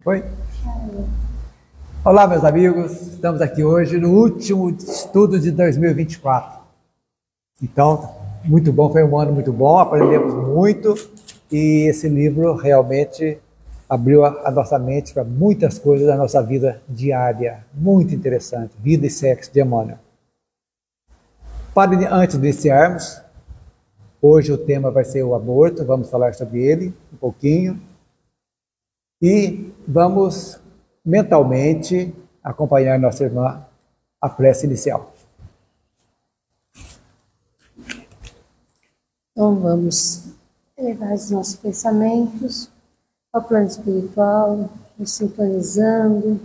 Oi? Olá, meus amigos. Estamos aqui hoje no último estudo de 2024. Então, muito bom, foi um ano muito bom, aprendemos muito e esse livro realmente abriu a nossa mente para muitas coisas da nossa vida diária. Muito interessante. Vida e sexo de Emmanuel. Antes de iniciarmos, hoje o tema vai ser o aborto, vamos falar sobre ele um pouquinho. E vamos mentalmente acompanhar nossa irmã a prece inicial. Então vamos elevar os nossos pensamentos ao plano espiritual, nos sintonizando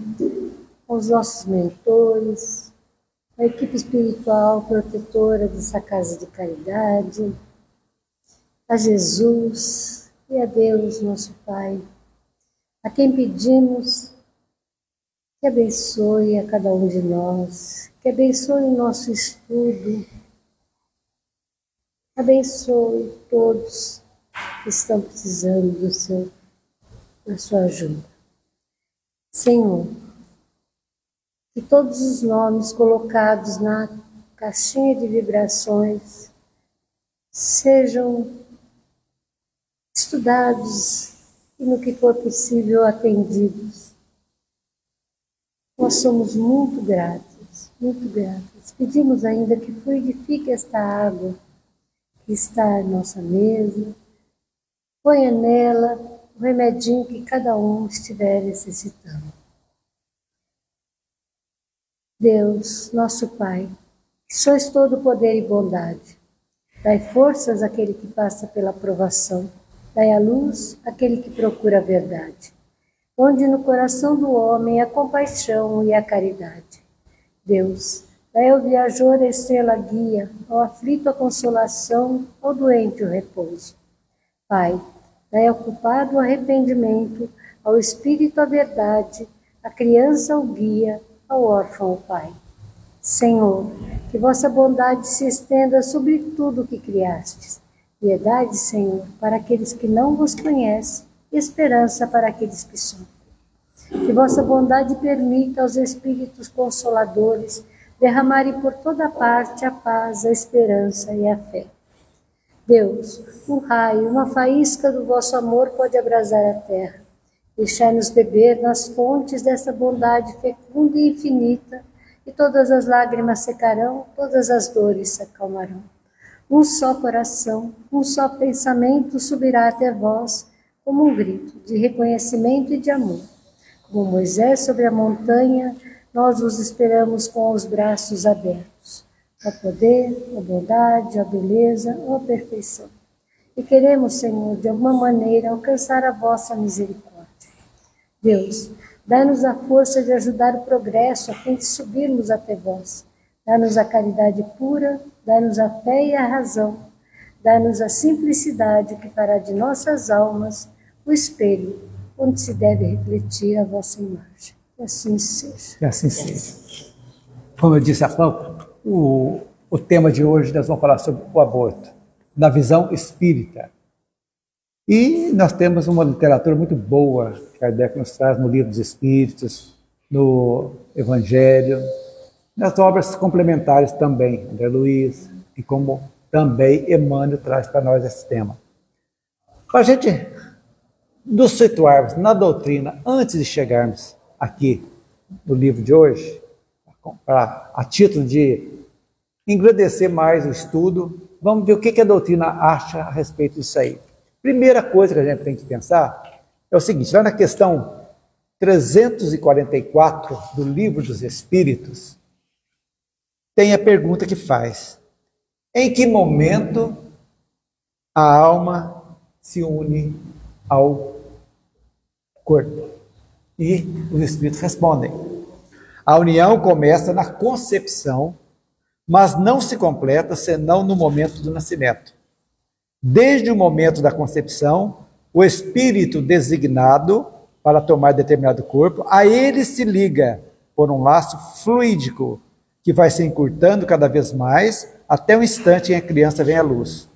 com os nossos mentores, a equipe espiritual protetora dessa casa de caridade, a Jesus e a Deus, nosso Pai, a quem pedimos que abençoe a cada um de nós, que abençoe o nosso estudo, abençoe todos que estão precisando da sua ajuda. Senhor, que todos os nomes colocados na caixinha de vibrações sejam estudados e, no que for possível, atendidos. Nós somos muito gratos, muito gratos. Pedimos ainda que fluidifique esta água que está à nossa mesa, ponha nela o remedinho que cada um estiver necessitando. Deus, nosso Pai, que sois todo poder e bondade, dai forças àquele que passa pela provação, dai a luz àquele que procura a verdade. Onde no coração do homem a compaixão e a caridade. Deus, dai ao viajor a estrela guia, ao aflito a consolação, ao doente o repouso. Pai, dai ao culpado o arrependimento, ao espírito a verdade, à criança o guia, ao órfão o Pai. Senhor, que vossa bondade se estenda sobre tudo o que criastes. Piedade, Senhor, para aqueles que não vos conhecem, e esperança para aqueles que sofrem. Que vossa bondade permita aos Espíritos Consoladores derramarem por toda parte a paz, a esperança e a fé. Deus, um raio, uma faísca do vosso amor pode abrasar a terra. Deixai-nos beber nas fontes dessa bondade fecunda e infinita, e todas as lágrimas secarão, todas as dores se acalmarão. Um só coração, um só pensamento subirá até vós, como um grito de reconhecimento e de amor. Como Moisés sobre a montanha, nós vos esperamos com os braços abertos. Ó poder, ó bondade, ó beleza, ó perfeição. E queremos, Senhor, de alguma maneira alcançar a vossa misericórdia. Deus, dai-nos a força de ajudar o progresso a fim de subirmos até vós. Dá-nos a caridade pura, dá-nos a fé e a razão. Dá-nos a simplicidade que fará de nossas almas o espelho onde se deve refletir a vossa imagem. Que assim seja. Que assim seja. Como eu disse há pouco, o tema de hoje nós vamos falar sobre o aborto, na visão espírita. E nós temos uma literatura muito boa que Kardec nos traz no Livro dos Espíritos, no Evangelho, nas obras complementares também, André Luiz, e como também Emmanuel traz para nós esse tema. Para a gente nos situarmos na doutrina antes de chegarmos aqui no livro de hoje, a título de engrandecer mais o estudo, vamos ver o que a doutrina acha a respeito disso aí. Primeira coisa que a gente tem que pensar é o seguinte, lá na questão 344 do Livro dos Espíritos, tem a pergunta que faz: em que momento a alma se une ao corpo? E os Espíritos respondem: a união começa na concepção, mas não se completa senão no momento do nascimento. Desde o momento da concepção, o espírito designado para tomar determinado corpo, a ele se liga por um laço fluídico, que vai se encurtando cada vez mais, até o instante em que a criança vem à luz.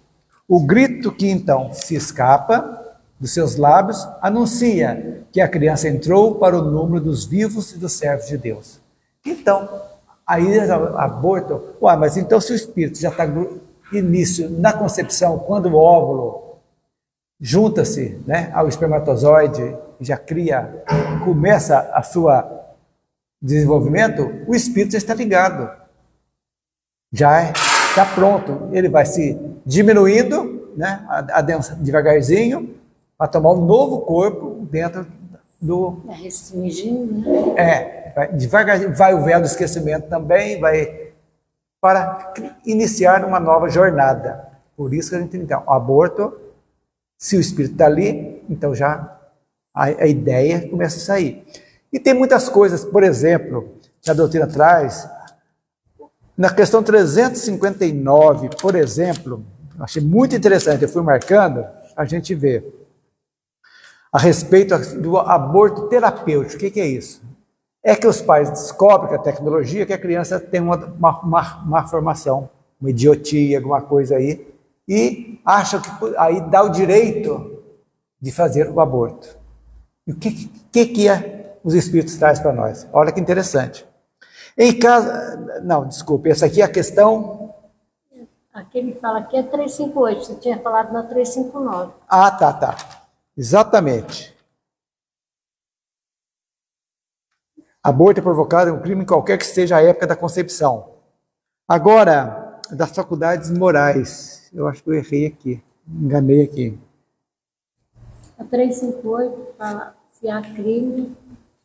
O grito que então se escapa dos seus lábios anuncia que a criança entrou para o número dos vivos e dos servos de Deus. Então, aí aborto, mas então se o espírito já está no início, na concepção, quando o óvulo junta-se, né, ao espermatozoide, já cria, começa a sua desenvolvimento, o espírito já está ligado, já está pronto, ele vai se diminuindo, né, devagarzinho, para tomar um novo corpo dentro do... Restringindo, né? Devagarzinho, vai o véu do esquecimento também, vai para iniciar uma nova jornada. Por isso que a gente tem, então, o aborto, se o espírito está ali, então já a ideia começa a sair. E tem muitas coisas, por exemplo, que a doutrina traz, na questão 359, por exemplo, achei muito interessante, eu fui marcando, a gente vê a respeito do aborto terapêutico. O que é isso? É que os pais descobrem com a tecnologia que a criança tem uma formação, uma idiotia, alguma coisa aí, e acham que aí dá o direito de fazer o aborto. E o que os espíritos trazem para nós? Olha que interessante. Em caso... Não, desculpe, essa aqui é a questão... Aqui ele fala que é 358, você tinha falado na 359. Ah, tá. Exatamente. Aborto é provocado, é um crime qualquer que seja a época da concepção. Agora, das faculdades morais. Eu acho que eu errei aqui, enganei aqui. A 358 fala se há crime,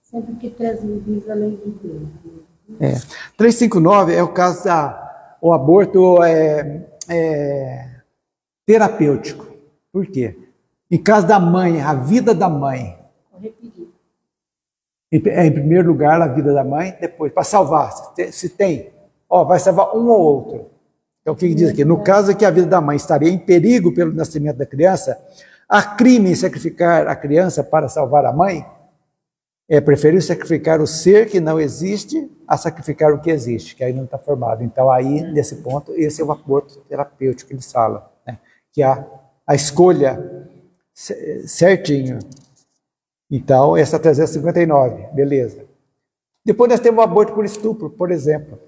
sempre que transgride a lei de Deus. 359 é o caso o aborto terapêutico. Por quê? Em caso da mãe, a vida da mãe. Vou repetir. Em primeiro lugar, a vida da mãe, depois, para salvar, se tem, vai salvar um ou outro. Então, o que diz aqui? No caso que a vida da mãe estaria em perigo pelo nascimento da criança, há crime em sacrificar a criança para salvar a mãe? É preferível sacrificar o ser que não existe a sacrificar o que existe, que aí não está formado. Então, aí, nesse ponto, esse é o aborto terapêutico que eles falam, né? Que há a escolha certinho. Então, essa 359, beleza. Depois nós temos o aborto por estupro, por exemplo.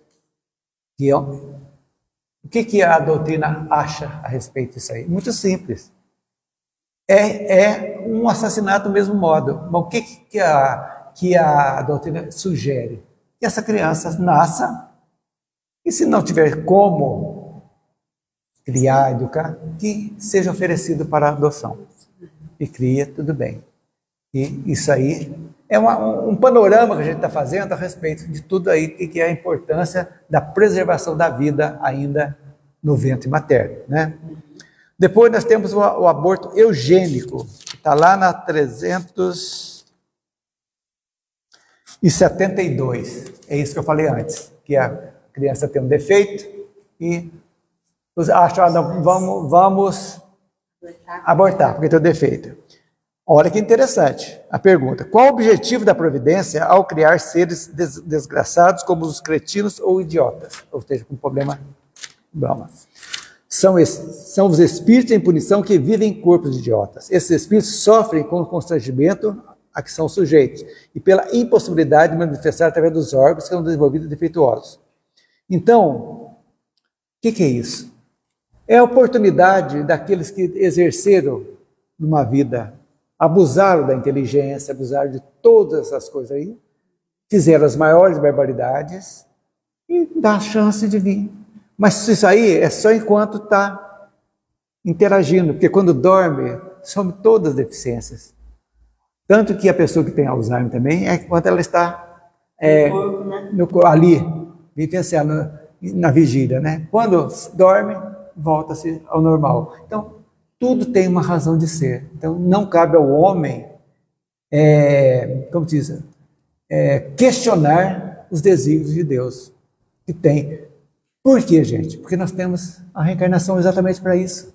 O que a doutrina acha a respeito disso aí? Muito simples. É um assassinato do mesmo modo. Mas o que a doutrina sugere? Que essa criança nasça e, se não tiver como criar, educar, que seja oferecido para adoção. E cria, tudo bem. E isso aí é um panorama que a gente está fazendo a respeito de tudo aí, que é a importância da preservação da vida ainda no ventre materno, né? Depois nós temos o aborto eugênico, que está lá na 372. É isso que eu falei antes, que a criança tem um defeito e acham, vamos abortar, porque tem um defeito. Olha que interessante a pergunta. Qual o objetivo da providência ao criar seres desgraçados como os cretinos ou idiotas? Ou seja, com problema Brahma. São os espíritos em punição que vivem em corpos de idiotas. Esses espíritos sofrem com o constrangimento a que são sujeitos e pela impossibilidade de manifestar através dos órgãos que são desenvolvidos defeituosos. Então, o que é isso? É a oportunidade daqueles que exerceram numa vida, abusaram da inteligência, abusaram de todas essas coisas aí, fizeram as maiores barbaridades e dá a chance de vir. Mas isso aí é só enquanto está interagindo, porque quando dorme, some todas as deficiências. Tanto que a pessoa que tem Alzheimer também é quando ela está ali, vivenciando na vigília, né? Quando dorme, volta-se ao normal. Então, tudo tem uma razão de ser. Então, não cabe ao homem, questionar os desígnios de Deus que tem. Por quê, gente? Porque nós temos a reencarnação exatamente para isso.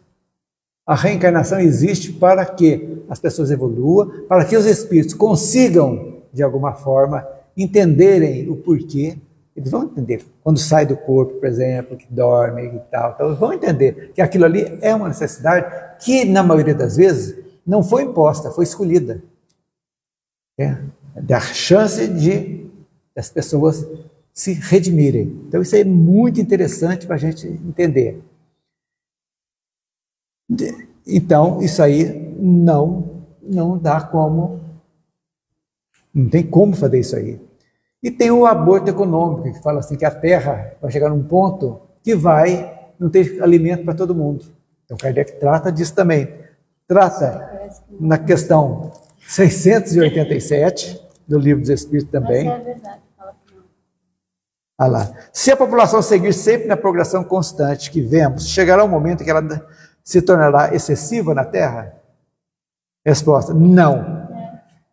A reencarnação existe para que as pessoas evoluam, para que os espíritos consigam, de alguma forma, entenderem o porquê. Eles vão entender. Quando sai do corpo, por exemplo, que dorme e tal, então eles vão entender que aquilo ali é uma necessidade que, na maioria das vezes, não foi imposta, foi escolhida. Da chance de as pessoas se redimirem. Então isso é muito interessante para a gente entender. Então isso aí não dá como, não tem como fazer isso aí. E tem o aborto econômico, que fala assim que a Terra vai chegar num ponto que não ter alimento para todo mundo. Então Kardec trata disso também. Trata na questão 687 do Livro dos Espíritos também. Mas é verdade. Ah lá. Se a população seguir sempre na progressão constante que vemos, chegará um momento em que ela se tornará excessiva na Terra? Resposta: não.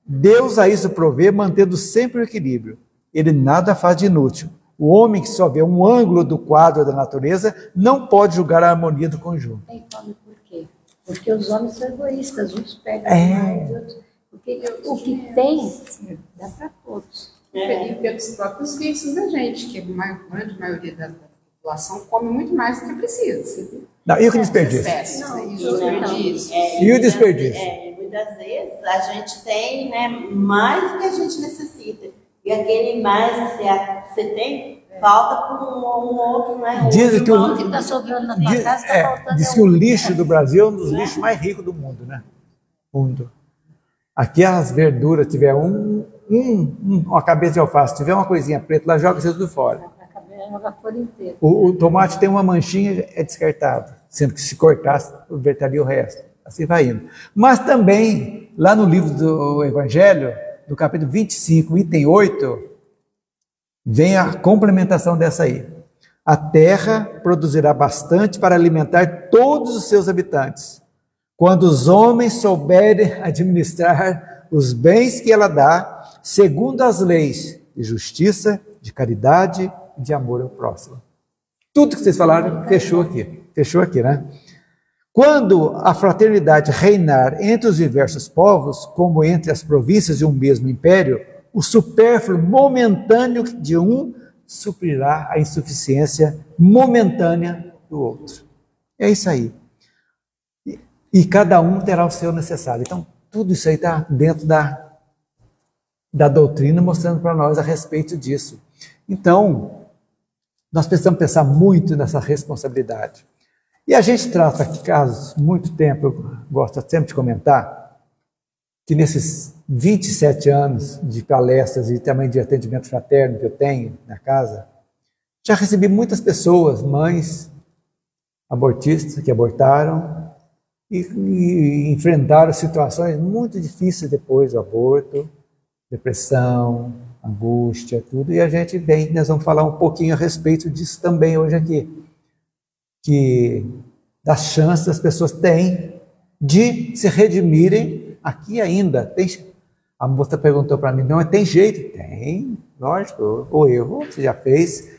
Deus a isso provê, mantendo sempre o equilíbrio. Ele nada faz de inútil. O homem que só vê um ângulo do quadro da natureza não pode julgar a harmonia do conjunto. Tem fome por quê? Porque os homens são egoístas, uns pegam mais, outros. Porque o que tem, dá para todos. E pelos próprios vícios da gente, que a grande maioria da população come muito mais do que precisa. Não, e o desperdício? E o desperdício? Muitas vezes a gente tem, né, mais do que a gente necessita. E aquele mais que você tem, falta para um outro, né? Dizem que O que está sobrando na tua casa está faltando. diz que o lixo do Brasil é um dos lixos mais ricos do mundo, né? Aqui as verduras, tiver uma cabeça de alface, tiver uma coisinha preta, lá joga isso tudo fora. Joga fora inteiro. O tomate tem uma manchinha, é descartado. Sendo que se cortasse, vertaria o resto. Assim vai indo. Mas também, lá no livro do Evangelho, no capítulo 25, item 8, vem a complementação dessa aí. A terra produzirá bastante para alimentar todos os seus habitantes, quando os homens souberem administrar os bens que ela dá, segundo as leis de justiça, de caridade e de amor ao próximo. Tudo que vocês falaram fechou aqui, né? Quando a fraternidade reinar entre os diversos povos, como entre as províncias de um mesmo império, o supérfluo momentâneo de um suprirá a insuficiência momentânea do outro. É isso aí. E cada um terá o seu necessário. Então, tudo isso aí está dentro da doutrina, mostrando para nós a respeito disso. Então, nós precisamos pensar muito nessa responsabilidade. E a gente trata aqui casos, muito tempo, eu gosto sempre de comentar, que nesses 27 anos de palestras e também de atendimento fraterno que eu tenho na casa, já recebi muitas pessoas, abortistas, que abortaram e enfrentaram situações muito difíceis depois do aborto, depressão, angústia, tudo. E a gente nós vamos falar um pouquinho a respeito disso também hoje aqui. Que das chances as pessoas têm de se redimirem aqui ainda. A moça perguntou para mim, não, tem jeito? Tem, lógico. O erro você já fez,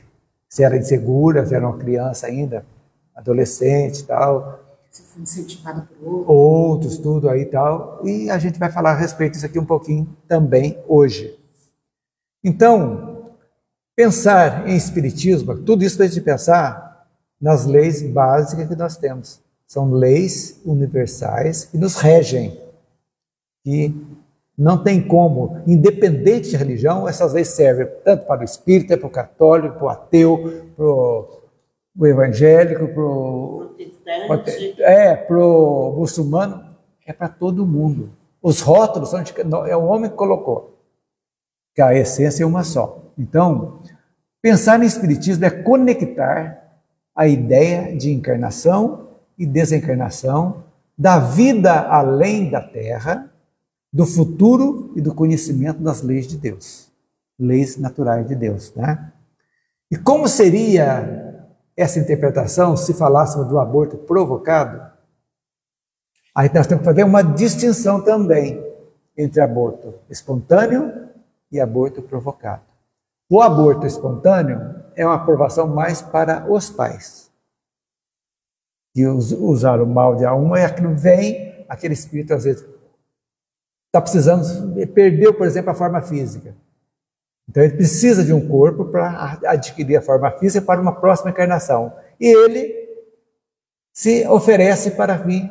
você era insegura, você era uma criança ainda, adolescente e tal. Você foi incentivada por outros, tudo aí e tal. E a gente vai falar a respeito disso aqui um pouquinho também hoje. Então, pensar em espiritismo, tudo isso para a gente pensar nas leis básicas que nós temos. São leis universais que nos regem. E não tem como, independente de religião, essas leis servem tanto para o espírita, para o católico, para o ateu, para o evangélico, para o muçulmano, é para todo mundo. Os rótulos é o homem que colocou, que a essência é uma só. Então, pensar no espiritismo é conectar a ideia de encarnação e desencarnação, da vida além da Terra, do futuro e do conhecimento das leis de Deus, leis naturais de Deus, né? E como seria essa interpretação se falássemos do aborto provocado? Aí nós temos que fazer uma distinção também entre aborto espontâneo e aborto provocado. O aborto espontâneo é uma aprovação mais para os pais, que usaram o mal de uma, e aquilo vem, aquele espírito às vezes está precisando, perdeu, por exemplo, a forma física. Então ele precisa de um corpo para adquirir a forma física para uma próxima encarnação. E ele se oferece para vir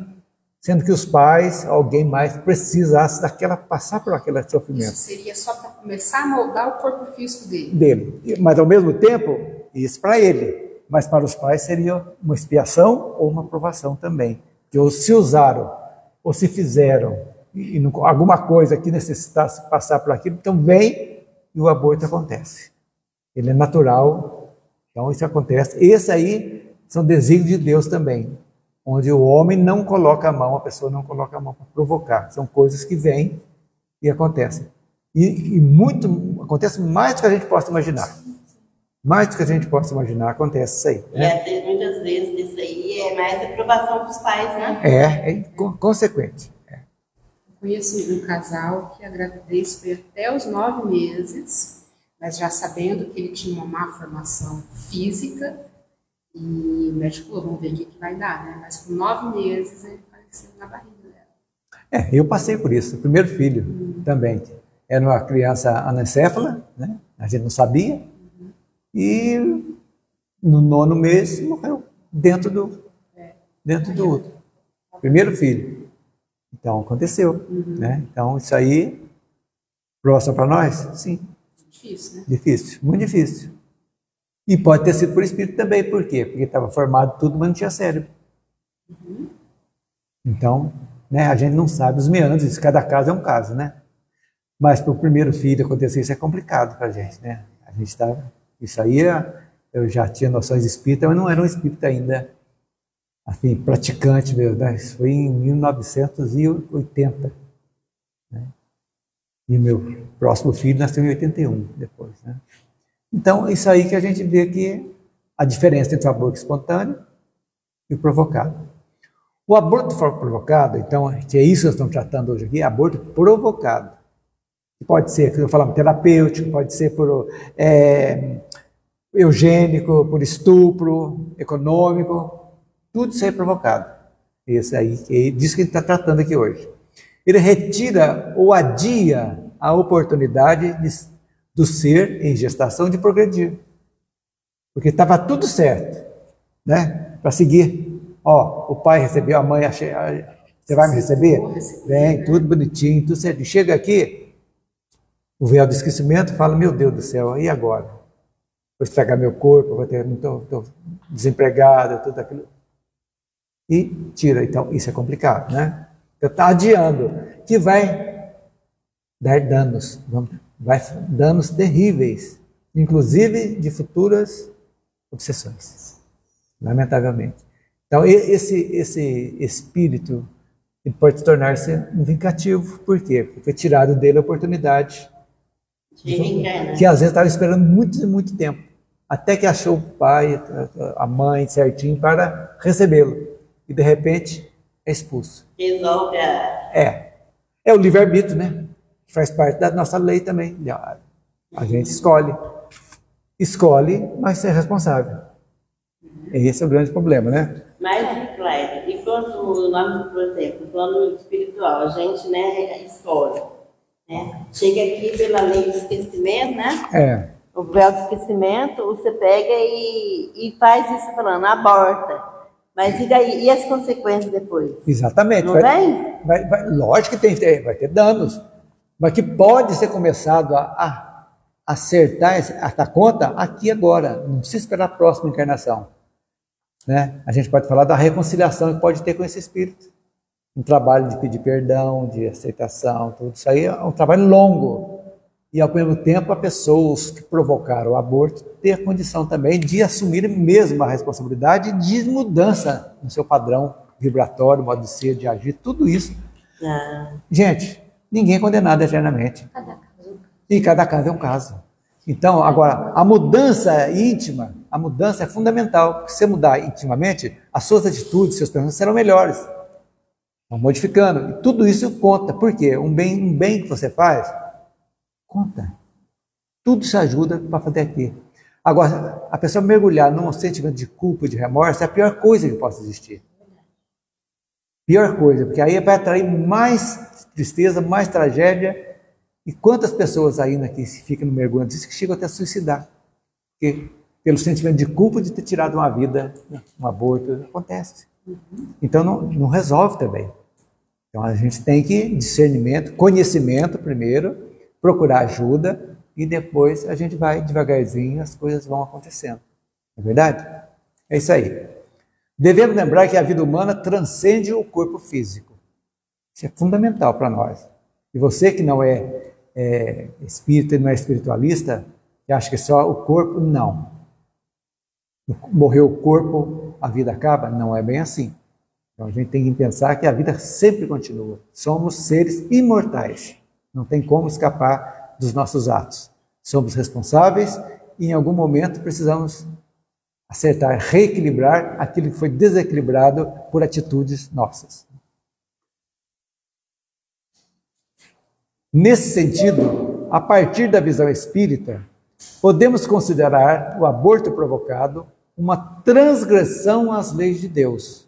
sendo que os pais, alguém mais, precisasse passar por aquele sofrimento. Isso seria só para começar a moldar o corpo físico dele. Mas, ao mesmo tempo, isso para ele. Mas para os pais seria uma expiação ou uma provação também. Que ou se usaram, ou se fizeram, e alguma coisa que necessitasse passar por aquilo, então vem e o aborto acontece. Ele é natural, então isso acontece. Esse aí são desígnios de Deus também, onde o homem não coloca a mão, a pessoa não coloca a mão para provocar. São coisas que vêm e acontecem. E muito, acontece mais do que a gente possa imaginar. Mais do que a gente possa imaginar, acontece isso aí. Né? E muitas vezes isso aí é mais aprovação dos pais, né? É consequente. Eu conheço um casal que a gravidez foi até os 9 meses, mas já sabendo que ele tinha uma má formação física, e o médico falou, vamos ver o que vai dar, né? Mas com 9 meses ele faleceu na barriga dela. Eu passei por isso, o primeiro filho também. Era uma criança anencéfala, né? A gente não sabia. E no 9º mês morreu dentro do útero. Primeiro filho. Então aconteceu, né? Então isso aí, próximo para nós? Sim. Difícil, né? Difícil, muito difícil. E pode ter sido por espírito também, por quê? Porque estava formado tudo, mas não tinha cérebro. Então, né, a gente não sabe os meandros, cada caso é um caso, né? Mas para o primeiro filho acontecer isso é complicado para a gente, né? A gente estava... Isso aí, eu já tinha noções de espírita, mas não era um espírita ainda, assim, praticante mesmo, né? Isso foi em 1980. Né? E o meu próximo filho nasceu em 81, depois, né? Então, isso aí que a gente vê que a diferença entre o aborto espontâneo e o provocado. O aborto provocado, então, que é isso que nós estamos tratando hoje aqui, é aborto provocado. Pode ser, que eu falava, terapêutico, pode ser por eugênico, por estupro, econômico, tudo isso é provocado. Esse aí, é disso que a gente está tratando aqui hoje. Ele retira ou adia a oportunidade do ser em gestação de progredir. Porque estava tudo certo, né? Para seguir. Ó, o pai recebeu, a mãe, você vai me receber? Vem, tudo bonitinho, tudo certo. Chega aqui, o véu do esquecimento fala, meu Deus do céu, e agora? Vou estragar meu corpo, vou ter, estou desempregado, tudo aquilo. E tira. Então, isso é complicado, né? Então, está adiando, que vai dar danos, vai danos terríveis, inclusive de futuras obsessões, lamentavelmente. Então, esse espírito ele pode tornar-se um vingativo. Por quê? Porque foi tirado dele a oportunidade que às vezes estava esperando muito, muito tempo, até que achou o pai, a mãe certinho para recebê-lo. E de repente é expulso. Resolve É o livre-arbítrio, né? Faz parte da nossa lei também. A gente escolhe, mas é responsável. Esse é o grande problema, né? Mas, Cléber, enquanto nós, por exemplo, no plano espiritual, a gente, né, escolhe, né? Chega aqui pela lei do esquecimento, né? O véu do esquecimento, você pega e faz isso falando, aborta. Mas e daí? E as consequências depois? Exatamente. Não vem? Lógico que vai ter danos, mas que pode ser começado a acertar essa conta aqui agora. Não precisa esperar a próxima encarnação. Né? A gente pode falar da reconciliação que pode ter com esse espírito. Um trabalho de pedir perdão, de aceitação, tudo isso aí é um trabalho longo. E ao mesmo tempo, a pessoas que provocaram o aborto ter a condição também de assumir mesmo a responsabilidade de mudança no seu padrão vibratório, modo de ser, de agir, tudo isso. Gente, ninguém é condenado eternamente. E cada caso é um caso. Então, agora, a mudança íntima, a mudança é fundamental. Porque se você mudar intimamente, as suas atitudes, seus pensamentos serão melhores. Vão modificando. E tudo isso conta. Por quê? Um bem que você faz, conta. Tudo isso ajuda para fazer aqui. Agora, a pessoa mergulhar num sentimento de culpa e de remorso é a pior coisa que possa existir. Pior coisa, porque aí vai atrair mais tristeza, mais tragédia. E quantas pessoas ainda que ficam no mergulho disso que chegam até a suicidar? Porque, pelo sentimento de culpa de ter tirado uma vida, um aborto, acontece. Então não resolve também. Então a gente tem que discernimento, conhecimento primeiro, procurar ajuda e depois a gente vai devagarzinho, as coisas vão acontecendo. Não é verdade? É isso aí. Devemos lembrar que a vida humana transcende o corpo físico. Isso é fundamental para nós. E você que não é espírita e não é espiritualista, que acha que só o corpo, não. Morreu o corpo, a vida acaba? Não é bem assim. Então a gente tem que pensar que a vida sempre continua. Somos seres imortais. Não tem como escapar dos nossos atos. Somos responsáveis e em algum momento precisamos acertar, reequilibrar aquilo que foi desequilibrado por atitudes nossas. Nesse sentido, a partir da visão espírita, podemos considerar o aborto provocado uma transgressão às leis de Deus,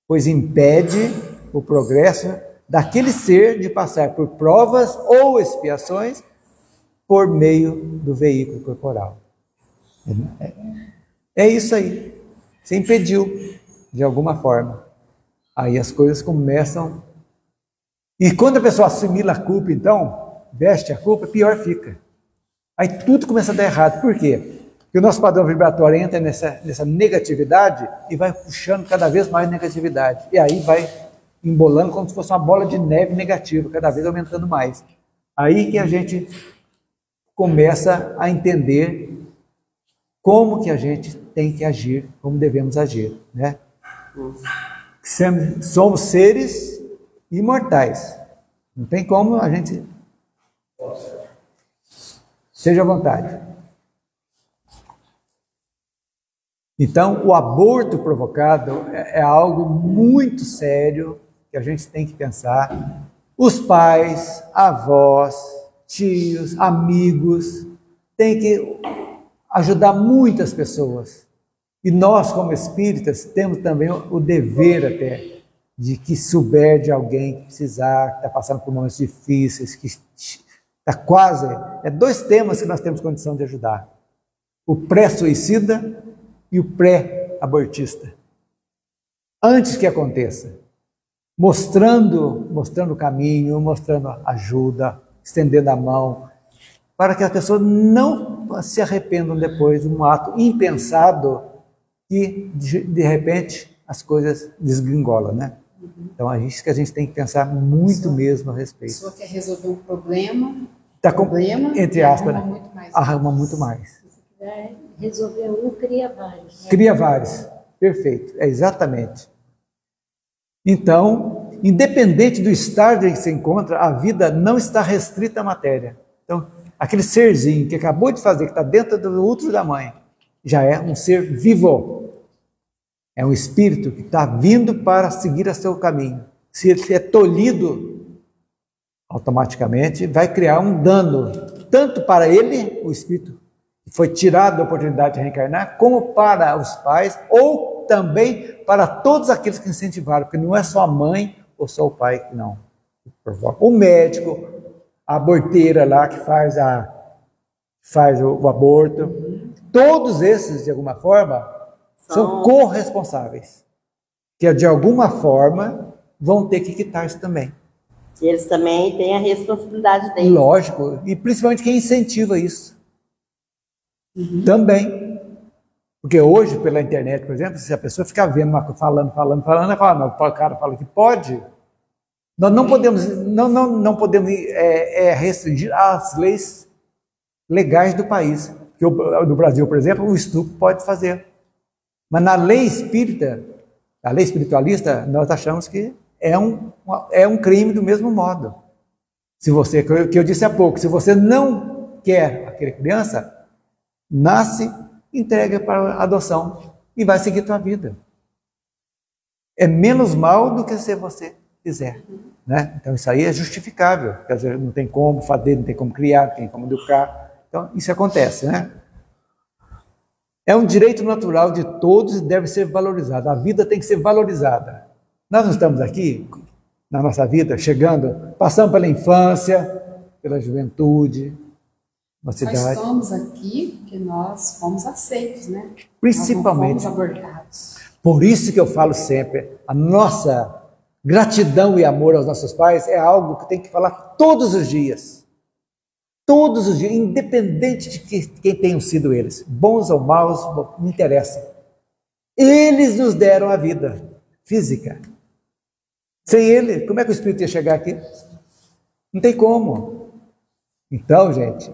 pois impede o progresso daquele ser de passar por provas ou expiações por meio do veículo corporal. É isso aí. Você impediu, de alguma forma. Aí as coisas começam... E quando a pessoa assimila a culpa, então, veste a culpa, pior fica. Aí tudo começa a dar errado. Por quê? Porque o nosso padrão vibratório entra nessa negatividade e vai puxando cada vez mais negatividade. E aí vai embolando como se fosse uma bola de neve negativa, cada vez aumentando mais. Aí que a gente começa a entender como que a gente tem que agir, como devemos agir, né? Somos seres imortais. Não tem como a gente... Seja à vontade. Então, o aborto provocado é algo muito sério que a gente tem que pensar. Os pais, avós, tios, amigos, têm que ajudar muitas pessoas. E nós, como espíritas, temos também o dever até de que souber de alguém que precisar, que está passando por momentos difíceis, que está quase... É dois temas que nós temos condição de ajudar. O pré-suicida e o pré-abortista. Antes que aconteça. Mostrando o caminho, mostrando ajuda, estendendo a mão, para que as pessoas não se arrependam depois de um ato impensado que, de repente, as coisas desgringolam, né? Então, é isso que a gente tem que pensar muito mesmo a respeito. A pessoa quer resolver um problema, entre aspas, arruma muito mais. Se quiser resolver um, cria vários. Né? Cria vários, perfeito, é exatamente. Então, independente do estágio em que se encontra, a vida não está restrita à matéria. Então, aquele serzinho que acabou de fazer, que está dentro do útero da mãe, já é um ser vivo. É um espírito que está vindo para seguir a seu caminho. Se ele é tolhido, automaticamente vai criar um dano, tanto para ele, o espírito que foi tirado da oportunidade de reencarnar, como para os pais, ou também para todos aqueles que incentivaram, porque não é só a mãe ou só o pai que não provoca. O médico, a aborteira lá que faz o aborto, todos esses, de alguma forma, são corresponsáveis, que de alguma forma vão ter que quitar isso também. E eles também têm a responsabilidade deles. Lógico, e principalmente quem incentiva isso. Também. Porque hoje, pela internet, por exemplo, se a pessoa ficar vendo, falando, ela fala, não, o cara fala que pode, nós não podemos, restringir as leis legais do país. Porque no Brasil, por exemplo, o estupro pode fazer. Mas na lei espírita, a lei espiritualista, nós achamos que é um crime do mesmo modo. Se você, que eu disse há pouco, se você não quer aquela criança, nasce, entrega para a adoção e vai seguir tua vida. É menos mal do que se você quiser, né? Então isso aí é justificável, quer dizer, não tem como fazer, não tem como criar, não tem como educar. Então isso acontece, né? É um direito natural de todos e deve ser valorizado. A vida tem que ser valorizada. Nós não estamos aqui, na nossa vida, chegando, passando pela infância, pela juventude, na cidade. Nós estamos aqui porque nós fomos aceitos, né? Principalmente. Nós não fomos abortados. Por isso que eu falo sempre, a nossa gratidão e amor aos nossos pais é algo que tem que falar todos os dias. Todos os dias, independente de quem tenham sido eles, bons ou maus, não interessa. Eles nos deram a vida física. Sem ele, como é que o Espírito ia chegar aqui? Não tem como. Então, gente,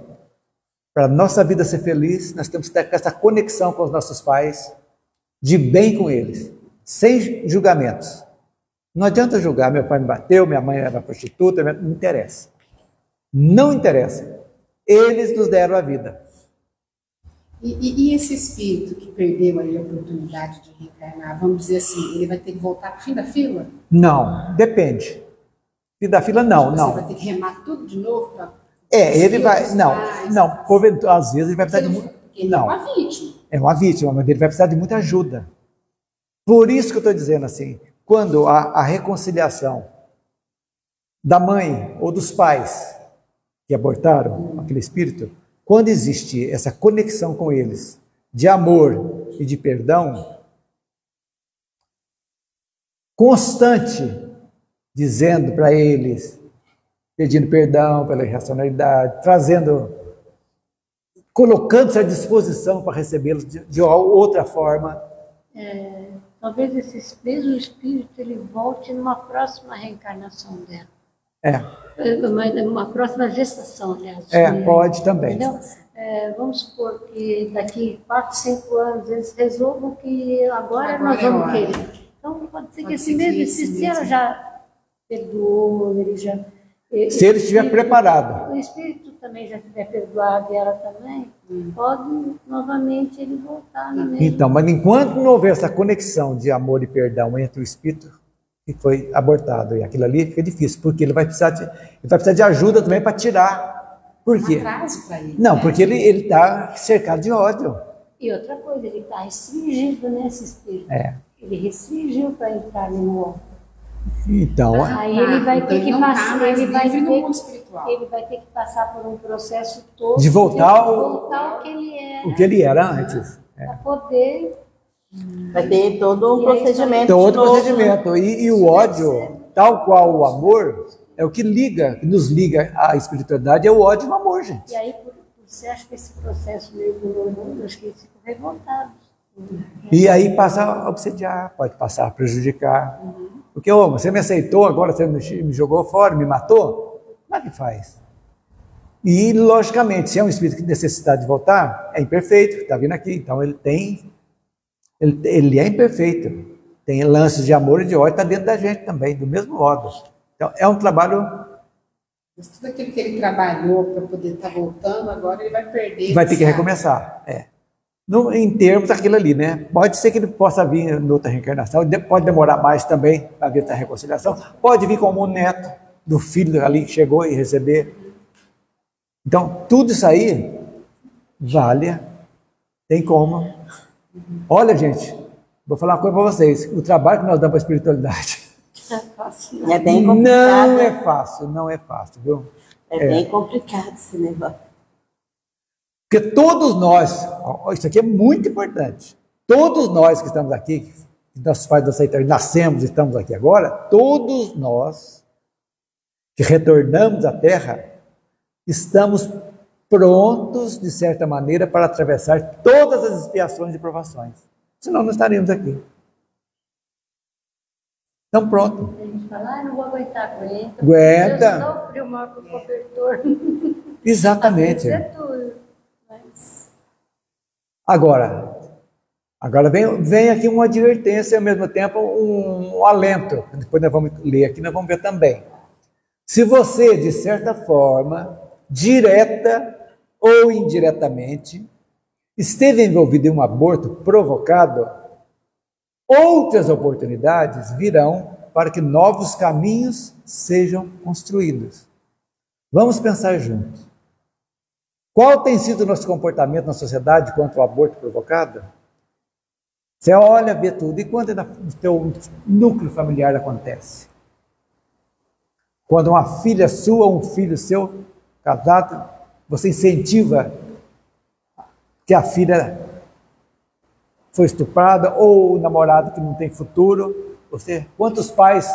para a nossa vida ser feliz, nós temos que ter essa conexão com os nossos pais, de bem com eles, sem julgamentos. Não adianta julgar, meu pai me bateu, minha mãe era prostituta, não interessa. Não interessa. Eles nos deram a vida. E esse espírito que perdeu aí a oportunidade de reencarnar, vamos dizer assim, ele vai ter que voltar para o fim da fila? Não, depende. Fim da fila, não, Você não. vai ter que remar tudo de novo? Ele vai, não, porventura, às vezes ele vai precisar de muito. Ele é uma vítima. É uma vítima, mas ele vai precisar de muita ajuda. Por isso que eu estou dizendo assim, quando a reconciliação da mãe ou dos pais que abortaram aquele espírito, quando existe essa conexão com eles, de amor e de perdão, constante, dizendo para eles, pedindo perdão pela irracionalidade, colocando-se à disposição para recebê-los de outra forma. Talvez esse mesmo espírito ele volte numa próxima reencarnação dela. Uma próxima gestação, aliás. Pode também. Entendeu? Vamos supor que daqui 4, 5 anos eles resolvam que agora nós vamos querer. Então pode ser que esse mesmo espírito, se ela já perdoou, ele já... Se ele estiver preparado. O espírito também já estiver perdoado e ela também, pode novamente ele voltar na mesma. Então, mas enquanto não houver essa conexão de amor e perdão entre o espírito que foi abortado e aquilo ali, fica difícil, porque ele vai precisar de ajuda também para tirar. Por quê? Ele, não, porque ele está cercado de ódio. E outra coisa, ele está restringido nesse espírito. Ele restringiu para entrar no ódio. Então, aí ele vai ter que passar, ele vai ter que passar por um processo todo de voltar ao que ele era, o que ele era antes, para poder. Vai ter todo um procedimento. Todo procedimento. E o ódio, tal qual o amor, é o que nos liga à espiritualidade, é o ódio e o amor, gente. E aí, você acha que esse processo meio doloroso, acho que eles ficam revoltados. E aí passa a obsediar, pode passar a prejudicar. Porque, você me aceitou, agora você me jogou fora, me matou? Como é que faz? E, logicamente, se é um espírito que necessita de voltar, é imperfeito, está vindo aqui. Então, ele é imperfeito. Tem lances de amor e de ódio, está dentro da gente também, do mesmo modo. Então, é um trabalho... Mas tudo aquilo que ele trabalhou para poder estar voltando, agora ele vai perder. Vai ter que recomeçar, em termos daquilo ali, né? Pode ser que ele possa vir em outra reencarnação, pode demorar mais também para vir essa reconciliação, pode vir como um neto do filho ali que chegou e receber. Então, tudo isso aí vale, tem como. Olha, gente, vou falar uma coisa para vocês, o trabalho que nós damos para a espiritualidade é bem complicado. Não é fácil, viu? É bem complicado esse negócio. Porque todos nós, isso aqui é muito importante, todos nós que estamos aqui, nossos pais aceitaram, nascemos e estamos aqui agora, todos nós que retornamos à Terra, estamos prontos, de certa maneira, para atravessar todas as expiações e provações. Senão não estaríamos aqui. Então pronto. A gente fala, não vou aguentar, aguenta. Aguenta. Deus não frio maior que o cobertor. Exatamente. É tudo. Mas... Agora vem aqui uma advertência e, ao mesmo tempo, um alento. Depois nós vamos ler aqui, nós vamos ver também. Se você, de certa forma, direta ou indiretamente, esteve envolvido em um aborto provocado, outras oportunidades virão para que novos caminhos sejam construídos. Vamos pensar juntos. Qual tem sido o nosso comportamento na sociedade quanto ao aborto provocado? Você olha, vê tudo. E quando no teu núcleo familiar acontece? Quando uma filha sua ou um filho seu, casado, você incentiva que a filha foi estuprada ou o namorado que não tem futuro. Quantos pais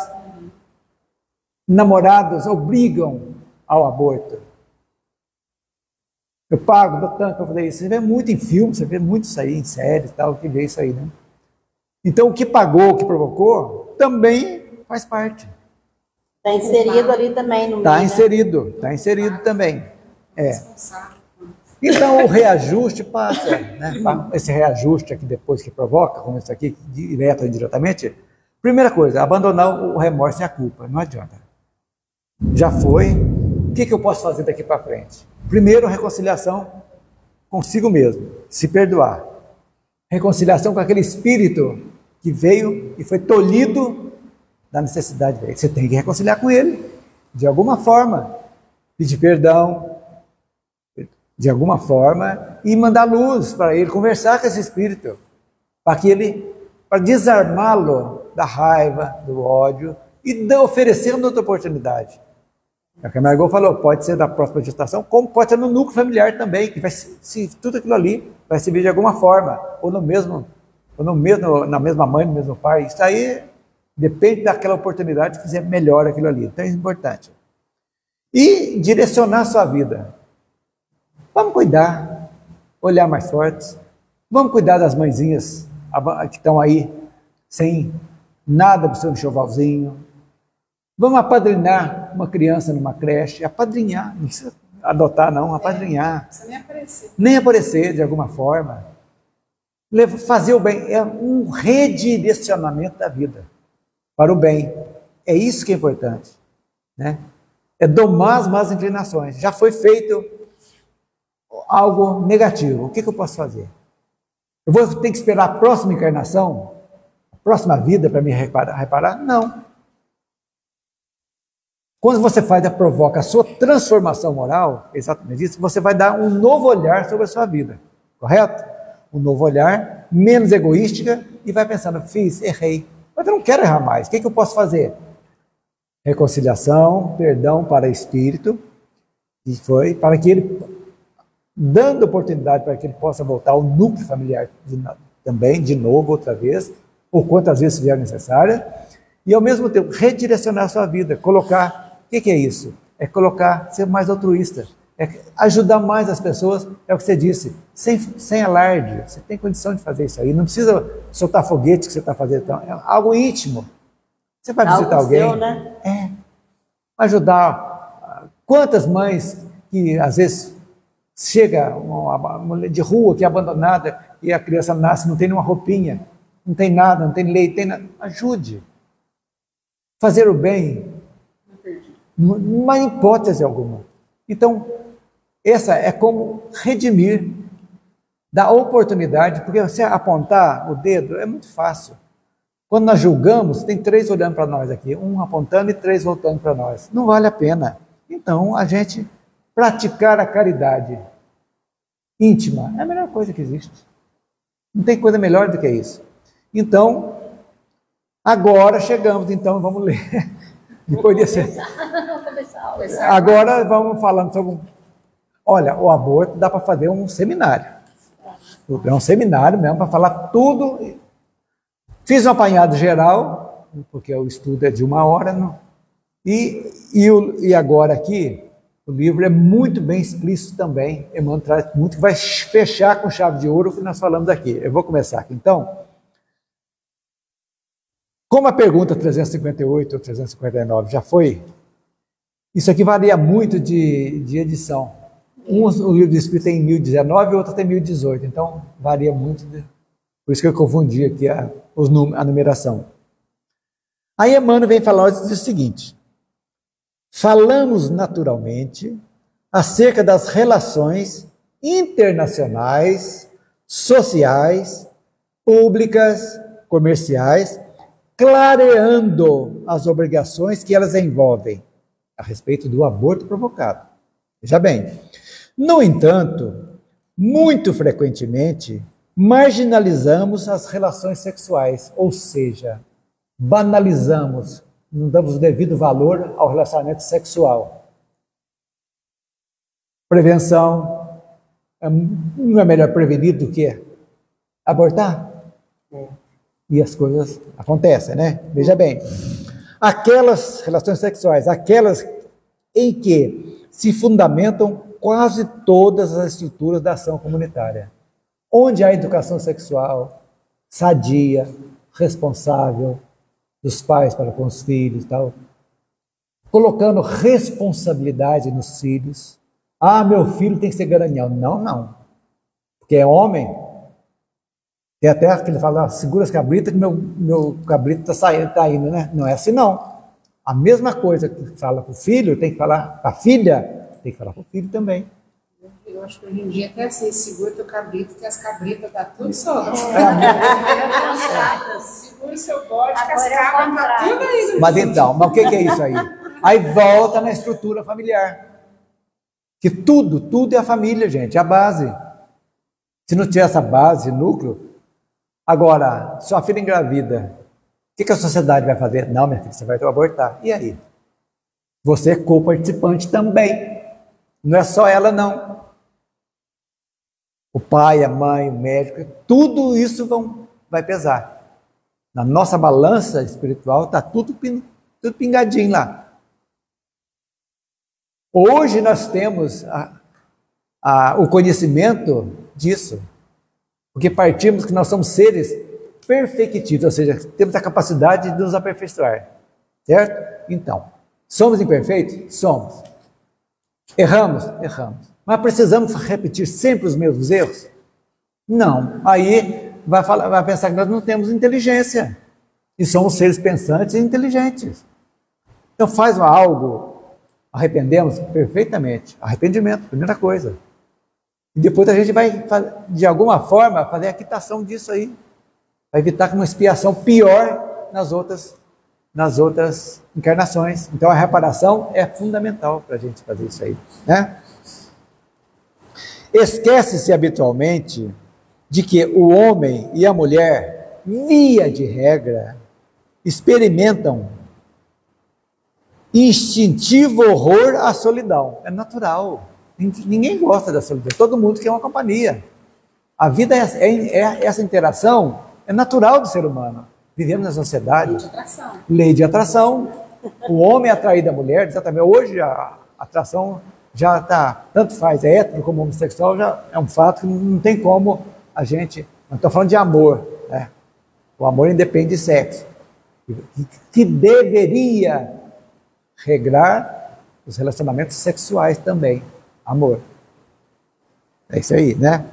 namorados obrigam ao aborto. Eu pago, dou tanto para fazer isso. Você vê muito em filme, você vê muito isso aí, em séries e tal, que vê isso aí, né? Então, o que pagou, o que provocou, também faz parte. Está inserido ali também no meio. Está inserido também. Então, o reajuste passa, né? Esse reajuste aqui depois que provoca, como isso aqui, direto ou indiretamente, primeira coisa, abandonar o remorso e a culpa, não adianta. Já foi, o que eu posso fazer daqui para frente? Primeiro, reconciliação consigo mesmo, se perdoar. Reconciliação com aquele espírito que veio e foi tolhido da necessidade dele. Você tem que reconciliar com ele, de alguma forma, pedir perdão, de alguma forma, e mandar luz para ele, conversar com esse espírito, para desarmá-lo da raiva, do ódio, e oferecendo outra oportunidade. É o que a Margot falou, pode ser da próxima gestação, como pode ser no núcleo familiar também, que vai tudo aquilo ali vai servir de alguma forma, ou na mesma mãe, no mesmo pai. Isso aí depende daquela oportunidade de fazer melhor aquilo ali. Então é importante. E direcionar a sua vida. Vamos cuidar, olhar mais fortes. Vamos cuidar das mãezinhas que estão aí sem nada para o seu enxovalzinho. Vamos apadrinhar uma criança numa creche, apadrinhar, não precisa adotar não, apadrinhar. Não precisa nem aparecer. Nem aparecer de alguma forma. Fazer o bem é um redirecionamento da vida para o bem. É isso que é importante, né? É domar as más inclinações. Já foi feito algo negativo. O que eu posso fazer? Eu vou ter que esperar a próxima encarnação, a próxima vida para me reparar? Não. Quando você provoca a sua transformação moral, exatamente isso, você vai dar um novo olhar sobre a sua vida, correto? Um novo olhar, menos egoística, e vai pensando, errei, mas eu não quero errar mais, o que eu posso fazer? Reconciliação, perdão para o espírito, e foi para que ele, dando oportunidade para que ele possa voltar ao núcleo familiar também, de novo, outra vez, ou quantas vezes vier necessária, e ao mesmo tempo redirecionar a sua vida, colocar. O que é isso? É ser mais altruísta, é ajudar mais as pessoas, é o que você disse, sem alarde. Você tem condição de fazer isso aí, não precisa soltar foguete que você está fazendo, então, é algo íntimo. Você vai visitar alguém, seu, né? Ajudar. Quantas mães que às vezes chega uma mulher de rua que é abandonada e a criança nasce, não tem nenhuma roupinha, não tem nada, não tem leite, ajude. Fazer o bem. Não há hipótese alguma. Então, essa é como redimir, dar oportunidade, porque você apontar o dedo é muito fácil. Quando nós julgamos, tem 3 olhando para nós aqui, 1 apontando e 3 voltando para nós. Não vale a pena. Então, a gente praticar a caridade íntima é a melhor coisa que existe. Não tem coisa melhor do que isso. Então, agora chegamos, então vamos ler. Depois desse... Agora vamos falando sobre... Olha, o aborto dá para fazer um seminário. É um seminário mesmo para falar tudo. Fiz um apanhado geral, porque o estudo é de 1 hora. Não? E agora aqui, o livro é muito bem explícito também. Emmanuel traz muito, que vai fechar com chave de ouro o que nós falamos aqui. Eu vou começar aqui, então. Como a pergunta 358 ou 359 já foi, isso aqui varia muito de edição. O livro do Espírito tem 1019 e o outro tem 1018, então varia muito. Por isso que eu confundi aqui a numeração. Aí Emmanuel vem falar o seguinte: falamos naturalmente acerca das relações internacionais, sociais, públicas, comerciais, clareando as obrigações que elas envolvem a respeito do aborto provocado. Veja bem, no entanto, muito frequentemente, marginalizamos as relações sexuais, ou seja, banalizamos, não damos o devido valor ao relacionamento sexual. Prevenção, não é melhor prevenir do que abortar? E as coisas acontecem, né? Veja bem, Aquelas relações sexuais, aquelas em que se fundamentam quase todas as estruturas da ação comunitária. Onde há educação sexual sadia, responsável, dos pais para com os filhos, tal, colocando responsabilidade nos filhos. Ah, meu filho tem que ser garanhão. Não, não. Porque é homem. Tem até que ele fala, segura as cabritas que meu cabrito está indo, né? Não é assim, não. A mesma coisa que fala para o filho, tem que falar para a filha, tem que falar para o filho também. Eu acho que hoje em dia até assim, segura teu cabrito, que as cabritas tá tudo soltas. Segura o seu bode, que as cabras tá tudo aí. Mas então, mas o que é isso aí? Aí volta na estrutura familiar. Que tudo é a família, gente, é a base. Se não tiver essa base, núcleo, agora, sua filha engravida, o que a sociedade vai fazer? Não, minha filha, você vai abortar. E aí? Você é co-participante também. Não é só ela, não. O pai, a mãe, o médico, tudo isso vai pesar. Na nossa balança espiritual está tudo pingadinho lá. Hoje nós temos o conhecimento disso, porque partimos que nós somos seres perfectíveis, ou seja, temos a capacidade de nos aperfeiçoar, certo? Então, somos imperfeitos? Somos. Erramos? Erramos. Mas precisamos repetir sempre os mesmos erros? Não. Aí vai pensar que nós não temos inteligência. E somos seres pensantes e inteligentes. Então faz algo, arrependemos perfeitamente. Arrependimento, primeira coisa. E depois a gente vai, de alguma forma, fazer a quitação disso aí. Vai evitar uma expiação pior nas outras encarnações. Então a reparação é fundamental para a gente fazer isso aí, né? Esquece-se habitualmente de que o homem e a mulher, via de regra, experimentam instintivo horror à solidão. É natural. Ninguém gosta da solidão. Todo mundo quer uma companhia. A vida essa interação é natural do ser humano. Vivemos na sociedade. Lei de atração. Lei de atração. O homem é atraído da mulher, exatamente. Hoje a atração já está, tanto faz, é hétero como homossexual, já é um fato que não tem como a gente... Não estou falando de amor, né? O amor independe de sexo. Que deveria regrar os relacionamentos sexuais também. Amor. É isso aí, né?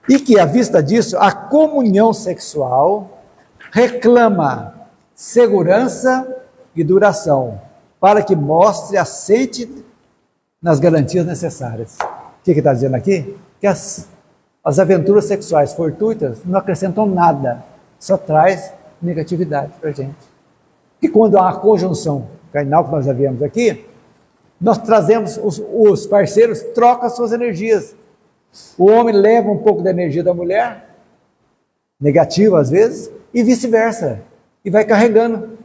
E que, à vista disso, a comunhão sexual reclama segurança e duração, para que mostre assente nas garantias necessárias. O que está dizendo aqui? Que as aventuras sexuais fortuitas não acrescentam nada, só traz negatividade para a gente. E quando há uma conjunção carnal, que nós já vimos aqui, nós trazemos, os parceiros trocam as suas energias. O homem leva um pouco da energia da mulher, negativa às vezes, e vice-versa. E vai carregando.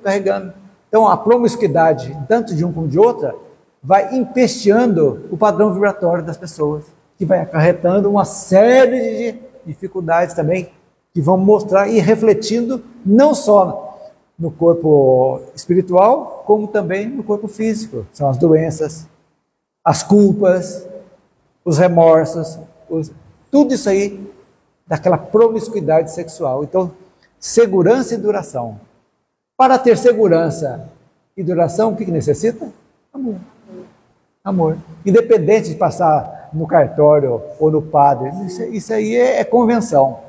Então a promiscuidade, tanto de um como de outra, vai empesteando o padrão vibratório das pessoas, que vai acarretando uma série de dificuldades também, que vão mostrar e refletindo não só no corpo espiritual, como também no corpo físico. São as doenças, as culpas, os remorsos, tudo isso aí daquela promiscuidade sexual. Então, segurança e duração. Para ter segurança e duração, o que necessita? Amor. Amor. Independente de passar no cartório ou no padre, isso aí é convenção.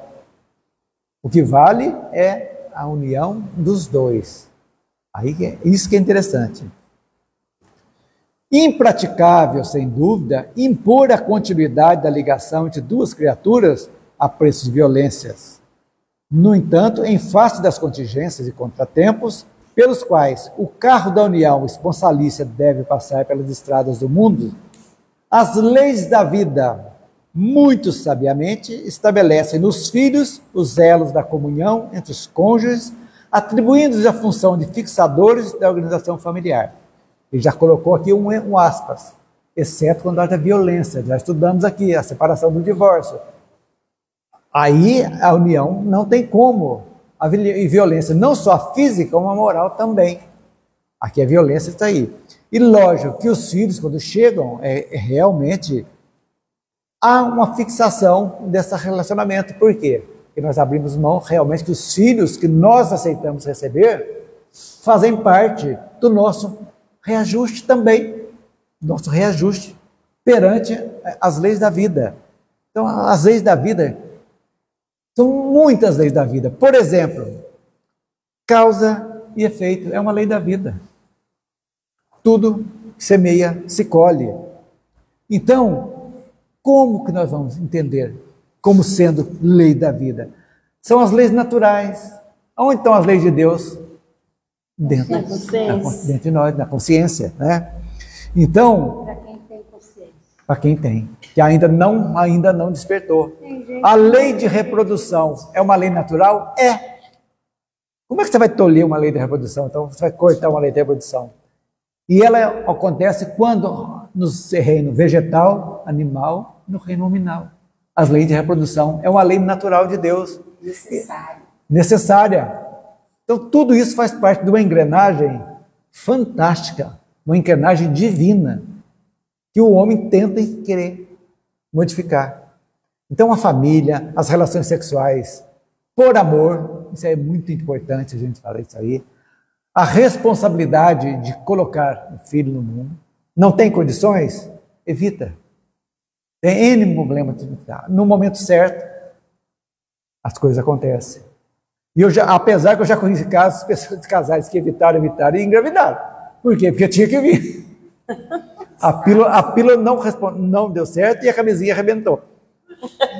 O que vale é a união dos dois. Aí, isso que é interessante. Impraticável, sem dúvida, impor a continuidade da ligação entre duas criaturas a preço de violências. No entanto, em face das contingências e contratempos pelos quais o carro da união esponsalícia deve passar pelas estradas do mundo, as leis da vida, muito sabiamente, estabelecem nos filhos os elos da comunhão entre os cônjuges, atribuindo-lhes a função de fixadores da organização familiar. Ele já colocou aqui um aspas, exceto quando haja violência. Já estudamos aqui a separação do divórcio. Aí a união não tem como a violência, não só a física, como a moral também. Aqui a violência está aí. E lógico que os filhos, quando chegam, realmente há uma fixação desse relacionamento. Por quê? Porque nós abrimos mão realmente que os filhos que nós aceitamos receber fazem parte do nosso reajuste também, nosso reajuste perante as leis da vida. Então, as leis da vida, são muitas leis da vida. Por exemplo, causa e efeito é uma lei da vida. Tudo que semeia, se colhe. Então, como que nós vamos entender como sendo lei da vida? São as leis naturais. Onde estão as leis de Deus? Dentro de nós, na consciência, né? Então, Para quem tem consciência. para quem tem, que ainda não despertou. A lei de reprodução é uma lei natural? É. Como é que você vai tolher uma lei de reprodução? Então, você vai cortar uma lei de reprodução. E ela acontece quando no reino vegetal, animal, no reino nominal. As leis de reprodução é uma lei natural de Deus. Necessária. Então, tudo isso faz parte de uma engrenagem fantástica, uma engrenagem divina, que o homem tenta querer modificar. Então, a família, as relações sexuais, por amor, isso é muito importante a gente falar isso aí. A responsabilidade de colocar o filho no mundo. Não tem condições? Evita. Tem N problemas. No momento certo, as coisas acontecem. E apesar que eu já conheci casos, pessoas de casais que evitaram e engravidaram. Por quê? Porque tinha que vir. A pílula não deu certo e a camisinha arrebentou.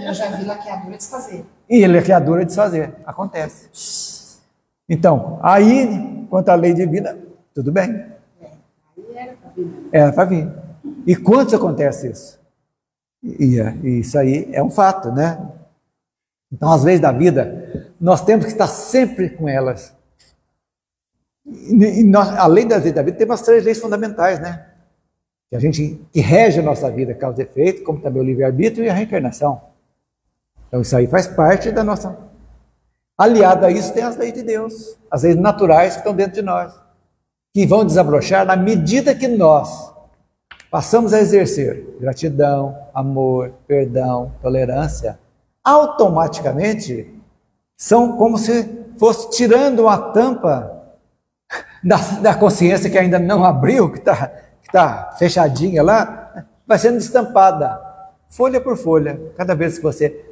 Eu já vi laqueadura desfazer. E laqueadura desfazer. Acontece. Então, aí, quanto à lei divina, tudo bem. Aí era para vir. Era para vir. E quantos acontece isso? E isso aí é um fato, né? Então, as leis da vida, nós temos que estar sempre com elas. Além das leis da vida, temos as 3 leis fundamentais, né? Que rege a nossa vida, causa e efeito, como também o livre-arbítrio e a reencarnação. Então, isso aí faz parte da nossa... Aliado a isso, tem as leis de Deus, as leis naturais que estão dentro de nós, que vão desabrochar na medida que nós passamos a exercer gratidão, amor, perdão, tolerância. Automaticamente, são como se fosse tirando uma tampa da consciência que ainda não abriu, que está fechadinha lá, vai sendo destampada, folha por folha. Cada vez que você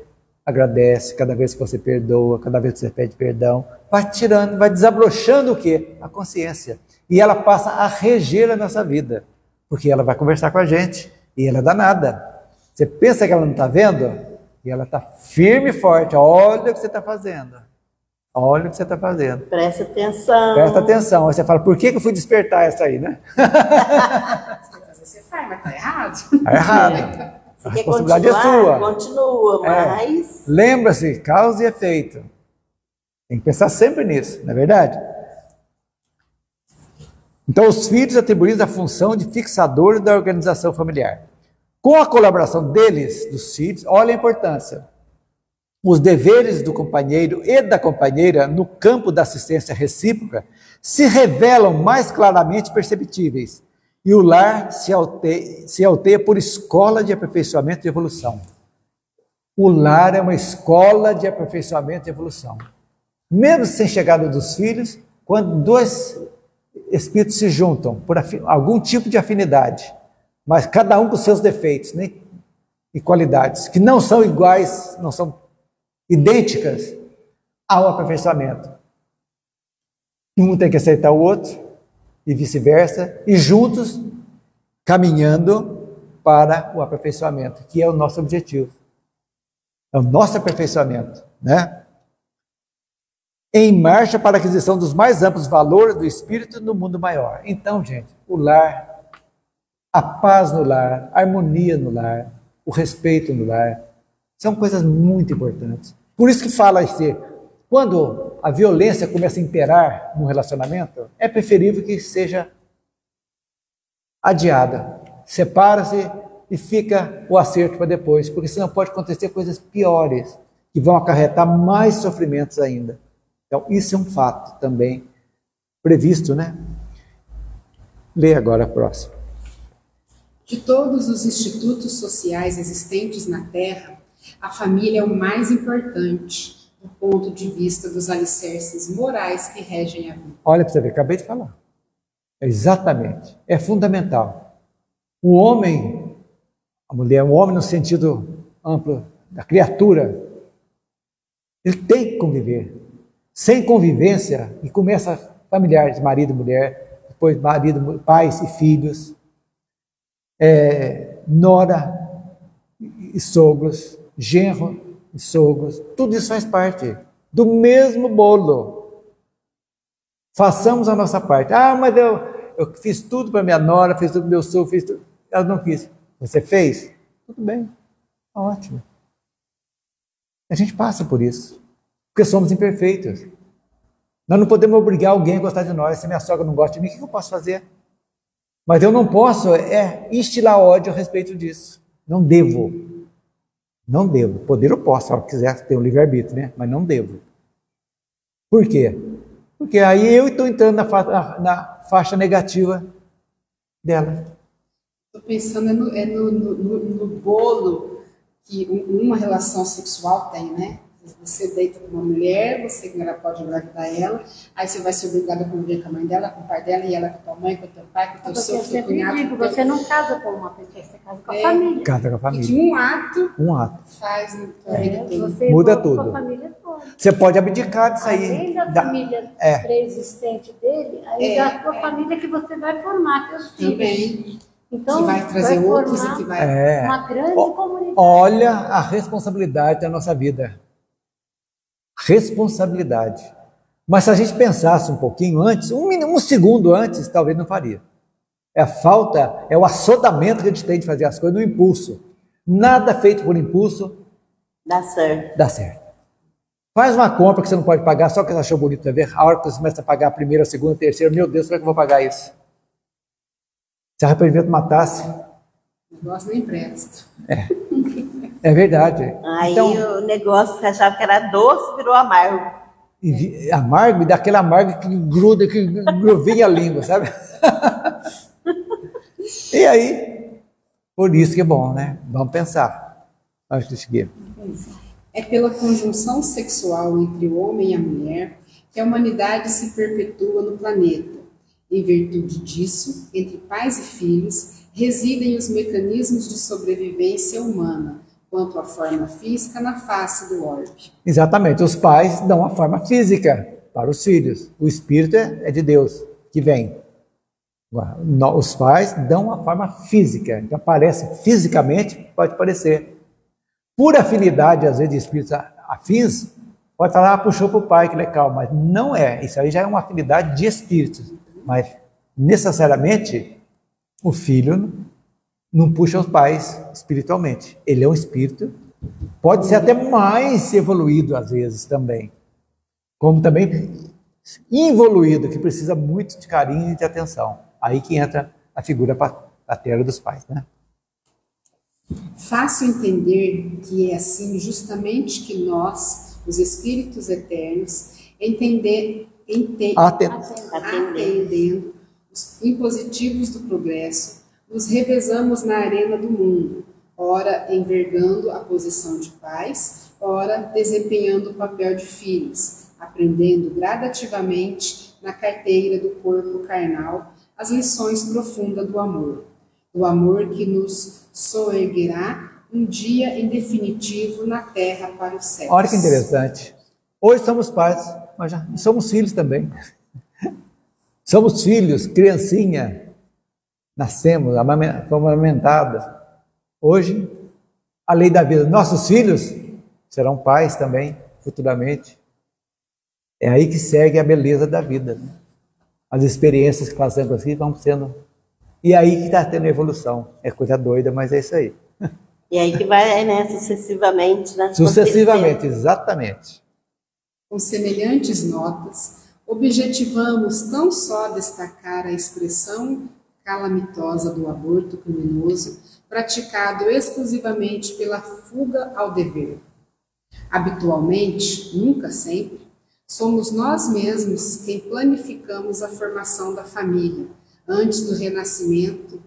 agradece, cada vez que você perdoa, cada vez que você pede perdão, vai tirando, vai desabrochando o quê? A consciência. E ela passa a reger a nossa vida, porque ela vai conversar com a gente, e ela é danada. Você pensa que ela não está vendo? E ela está firme e forte. Olha o que você está fazendo. Olha o que você está fazendo. Presta atenção. Presta atenção. Aí você fala, por que eu fui despertar essa aí, né? Você faz, mas está errado. Está errado. Se A quer responsabilidade continuar, é sua. continua, mas... Lembra-se, causa e efeito. Tem que pensar sempre nisso, não é verdade? Então, os filhos atribuídos a função de fixadores da organização familiar. Com a colaboração deles, dos filhos, olha a importância. Os deveres do companheiro e da companheira no campo da assistência recíproca se revelam mais claramente perceptíveis e o lar se alteia por escola de aperfeiçoamento e evolução. O lar é uma escola de aperfeiçoamento e evolução. Mesmo sem chegada dos filhos, quando 2 espíritos se juntam por algum tipo de afinidade, mas cada um com seus defeitos, né, e qualidades, que não são iguais, não são idênticas ao aperfeiçoamento. Um tem que aceitar o outro, e vice-versa, e juntos caminhando para o aperfeiçoamento, que é o nosso objetivo. É o nosso aperfeiçoamento, né? Em marcha para a aquisição dos mais amplos valores do espírito no mundo maior. Então, gente, o lar, a paz no lar, a harmonia no lar, o respeito no lar, são coisas muito importantes. Por isso que fala assim, quando a violência começa a imperar no relacionamento, é preferível que seja adiada. Separa-se e fica o acerto para depois, porque senão pode acontecer coisas piores, que vão acarretar mais sofrimentos ainda. Então, isso é um fato também previsto, né? Lê agora a próxima. De todos os institutos sociais existentes na Terra, a família é o mais importante do ponto de vista dos alicerces morais que regem a vida. Olha para você ver, acabei de falar. Exatamente. É fundamental. O homem, a mulher, o homem no sentido amplo da criatura, ele tem que conviver. Sem convivência, e começa familiares, marido e mulher, depois marido, pais e filhos, nora e sogros, genro e sogros, tudo isso faz parte do mesmo bolo. Façamos a nossa parte. Ah, mas eu fiz tudo para minha nora, fiz tudo para meu sogro, fiz tudo. Ela não quis. Você fez? Tudo bem, ótimo. A gente passa por isso, porque somos imperfeitos. Nós não podemos obrigar alguém a gostar de nós. Se minha sogra não gosta de mim, o que eu posso fazer? Mas eu não posso instilar ódio a respeito disso. Não devo. Não devo. Poder eu posso, se eu quiser ter um livre-arbítrio, né? Mas não devo. Por quê? Porque aí eu estou entrando na faixa negativa dela. Estou pensando no bolo que uma relação sexual tem, né? Você deita com uma mulher, você pode engravidar ela, aí você vai ser obrigada a conviver com a mãe dela, com o pai dela, e ela com a tua mãe, com o teu pai, com o teu sogro, com o teu cunhado. Você não casa com uma pessoa, você casa com a família. Casa com a família. E que um ato faz a vida toda. Você muda tudo. Com a família toda. Você pode abdicar disso aí. Além da família pré-existente dele, aí da tua família que você vai formar, teus filhos. Também. Então, que vai trazer outros e que vai... uma grande comunidade. Olha a responsabilidade da nossa vida. Responsabilidade. Mas se a gente pensasse um pouquinho antes, um segundo antes, talvez não faria. É a falta, é o assodamento que a gente tem de fazer as coisas no impulso. Nada feito por impulso dá certo. Dá certo. Faz uma compra que você não pode pagar só porque você achou bonito, ver? A hora que você começa a pagar a primeira, a segunda, a terceira, meu Deus, como é que eu vou pagar isso? Se arrependimento matasse. O negócio nem presta. É verdade. Aí então, o negócio que achava que era doce virou amargo. Amargo, e daquele amargo que gruda, que gruvinha a língua, sabe? E aí, por isso que é bom, né? Vamos pensar. Acho que seguir. É pela conjunção sexual entre o homem e a mulher que a humanidade se perpetua no planeta. Em virtude disso, entre pais e filhos, residem os mecanismos de sobrevivência humana, quanto à forma física na face do orbe. Exatamente, os pais dão a forma física para os filhos. O espírito é de Deus, que vem. Os pais dão a forma física, então aparece fisicamente, pode parecer. Por afinidade, às vezes, de espíritos afins, pode falar, puxou para o pai, que legal, mas não é. Isso aí já é uma afinidade de espíritos. Mas, necessariamente, o filho não puxa os pais espiritualmente. Ele é um espírito, pode ser até mais evoluído, às vezes, também. Como também involuído, que precisa muito de carinho e de atenção. Aí que entra a figura paterna dos pais, né? Fácil entender que é assim justamente que nós, os espíritos eternos, atendendo os impositivos do progresso, nos revezamos na arena do mundo, ora envergando a posição de pais, ora desempenhando o papel de filhos, aprendendo gradativamente na carteira do corpo carnal as lições profundas do amor que nos soerguerá um dia em definitivo na terra para o céu. Olha que interessante. Hoje somos pais, mas já somos filhos também. Somos filhos, criancinha. Nascemos, fomos amamentados. Hoje, a lei da vida. Nossos filhos serão pais também, futuramente. É aí que segue a beleza da vida, né? As experiências que fazemos aqui vão sendo... E aí que está tendo evolução. É coisa doida, mas é isso aí. E aí que vai, né, sucessivamente. Né, sucessivamente, exatamente. Com semelhantes notas, objetivamos não só destacar a expressão calamitosa do aborto criminoso, praticado exclusivamente pela fuga ao dever. Habitualmente, nunca sempre, Somos nós mesmos quem planificamos a formação da família antes do renascimento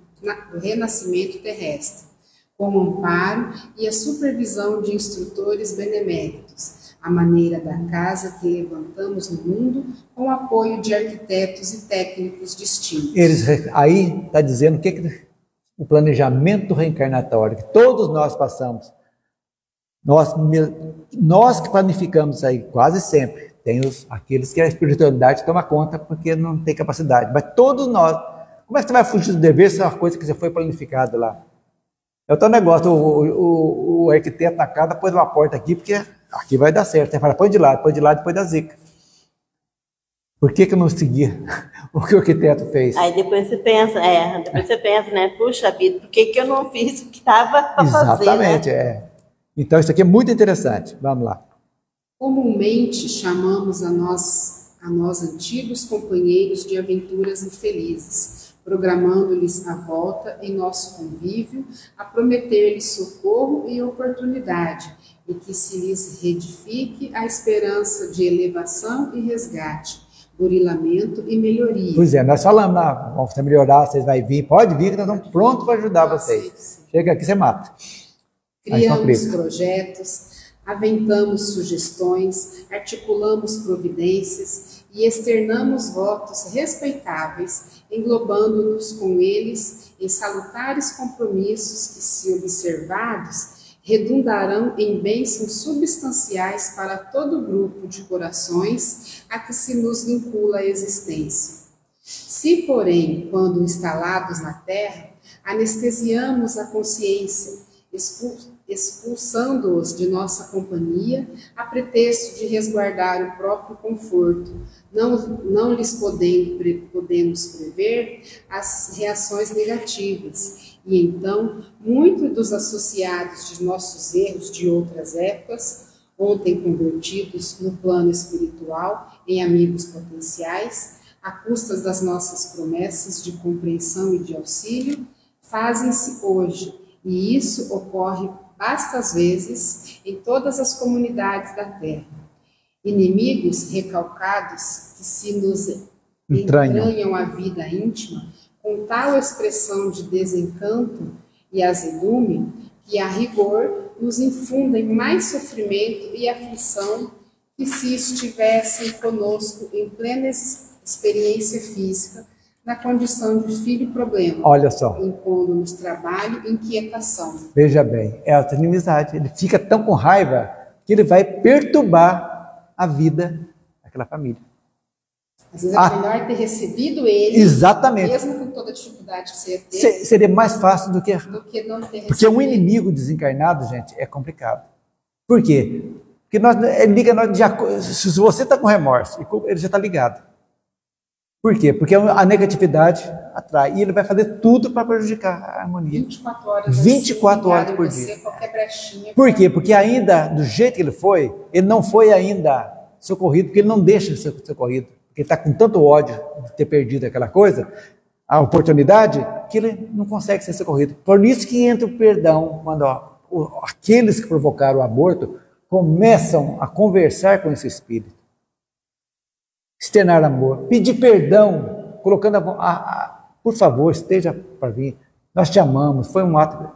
terrestre, com o amparo e a supervisão de instrutores beneméritos, a maneira da casa que levantamos no mundo, com o apoio de arquitetos e técnicos distintos. Aí está dizendo o planejamento reencarnatório que todos nós passamos. Nós que planificamos aí quase sempre. Tem aqueles que a espiritualidade toma conta porque não tem capacidade. Mas todos nós, como é que você vai fugir do dever se é uma coisa que já foi planificada lá? É outro negócio, o arquiteto na casa pôs uma porta aqui, porque aqui vai dar certo. Você fala, põe de lado, depois da zica. Por que eu não segui o que o arquiteto fez? Aí depois você pensa, né? Puxa vida, por que eu não fiz o que estava para fazer? Exatamente, né? Então isso aqui é muito interessante. Vamos lá. Comumente chamamos a nós antigos companheiros de aventuras infelizes, programando-lhes a volta em nosso convívio, a prometer-lhes socorro e oportunidade, e que se lhes reedifique a esperança de elevação e resgate, burilamento e melhoria. Pois é, nós falamos, vamos melhorar, vocês vão vir, pode vir, que nós estamos prontos para ajudar vocês. Chega aqui, você mata. Criamos projetos, aventamos sugestões, articulamos providências e externamos votos respeitáveis, englobando-nos com eles em salutares compromissos que, se observados, redundarão em bênçãos substanciais para todo o grupo de corações a que se nos vincula a existência. Se, porém, quando instalados na Terra, anestesiamos a consciência, expulsando-os de nossa companhia, a pretexto de resguardar o próprio conforto, não lhes podemos prever as reações negativas, e então, muitos dos associados de nossos erros de outras épocas, ontem convertidos no plano espiritual em amigos potenciais, à custas das nossas promessas de compreensão e de auxílio, fazem-se hoje, e isso ocorre bastas vezes em todas as comunidades da Terra. Inimigos recalcados que se nos entranham a vida íntima com tal expressão de desencanto e azedume que, a rigor, nos infundem mais sofrimento e aflição que se estivessem conosco em plena experiência física, na condição de filho problema. Olha só. Impondo-nos trabalho e inquietação. Veja bem, é a inimizade. Ele fica tão com raiva que ele vai perturbar a vida daquela família. Às vezes é melhor ter recebido ele, exatamente, mesmo com toda a dificuldade que você ia ter. Seria mais fácil do que não ter recebido. Porque um inimigo desencarnado, gente, é complicado. Por quê? Porque ele liga nós se você está com remorso, ele já está ligado. Por quê? Porque a negatividade atrai. E ele vai fazer tudo para prejudicar a harmonia. 24 horas por dia. Qualquer brechinha. Por quê? Porque ainda, do jeito que ele não foi ainda socorrido, porque ele não deixa de ser socorrido. Porque ele está com tanto ódio de ter perdido aquela coisa, a oportunidade, que ele não consegue ser socorrido. Por isso que entra o perdão, quando aqueles que provocaram o aborto começam a conversar com esse espírito. Externar amor, pedir perdão, colocando por favor, esteja para vir, nós te amamos, foi um ato,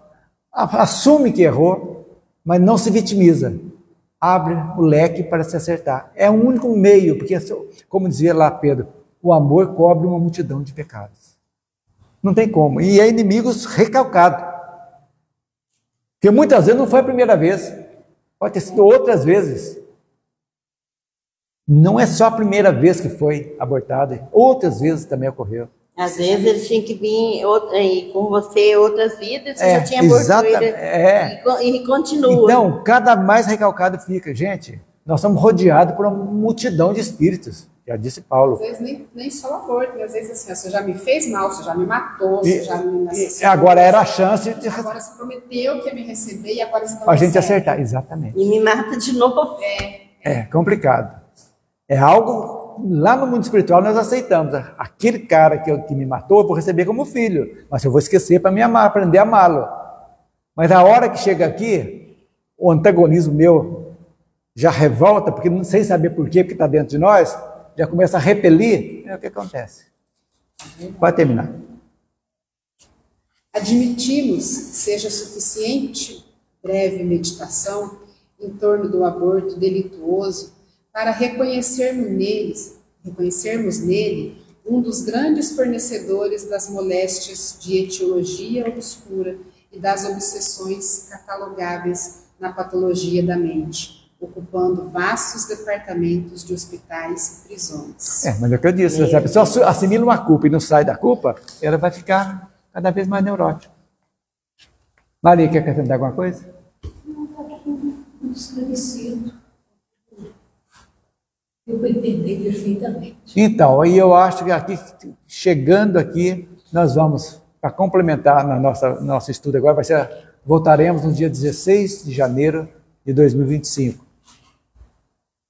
assume que errou, mas não se vitimiza, abre o leque para se acertar, é o único meio, porque, como dizia lá Pedro, o amor cobre uma multidão de pecados, não tem como, e é inimigos recalcados, porque muitas vezes não foi a primeira vez, pode ter sido outras vezes. Não é só a primeira vez que foi abortado, outras vezes também ocorreu. Às vezes ele tinha que vir com você outras vidas, você já tinha abortado e continua. Então, cada mais recalcado fica. Gente, nós somos rodeados por uma multidão de espíritos, já disse Paulo. Às vezes nem só o aborto, às vezes assim, você já me fez mal, você já me matou, você já me assassinou. Agora era a chance de... Agora você prometeu que ia me receber e agora você vai a gente acertar, exatamente. E me mata de novo. É complicado. É algo, lá no mundo espiritual nós aceitamos. Aquele cara que me matou, eu vou receber como filho. Mas eu vou esquecer para me amar, aprender a amá-lo. Mas a hora que chega aqui, o antagonismo meu já revolta, porque sem saber por quê, porque está dentro de nós, já começa a repelir, é o que acontece. Pode terminar. Admitimos que seja suficiente breve meditação em torno do aborto delituoso para reconhecermos nele um dos grandes fornecedores das moléstias de etiologia obscura e das obsessões catalogáveis na patologia da mente, ocupando vastos departamentos de hospitais e prisões. Mas é o que eu disse, se a pessoa assimila uma culpa e não sai da culpa, ela vai ficar cada vez mais neurótica. Maria, quer acrescentar alguma coisa? Não, está tudo esclarecido. Eu vou entender perfeitamente. Então, aí eu acho que aqui, chegando aqui, nós vamos, para complementar na nosso estudo agora, voltaremos no dia 16 de janeiro de 2025.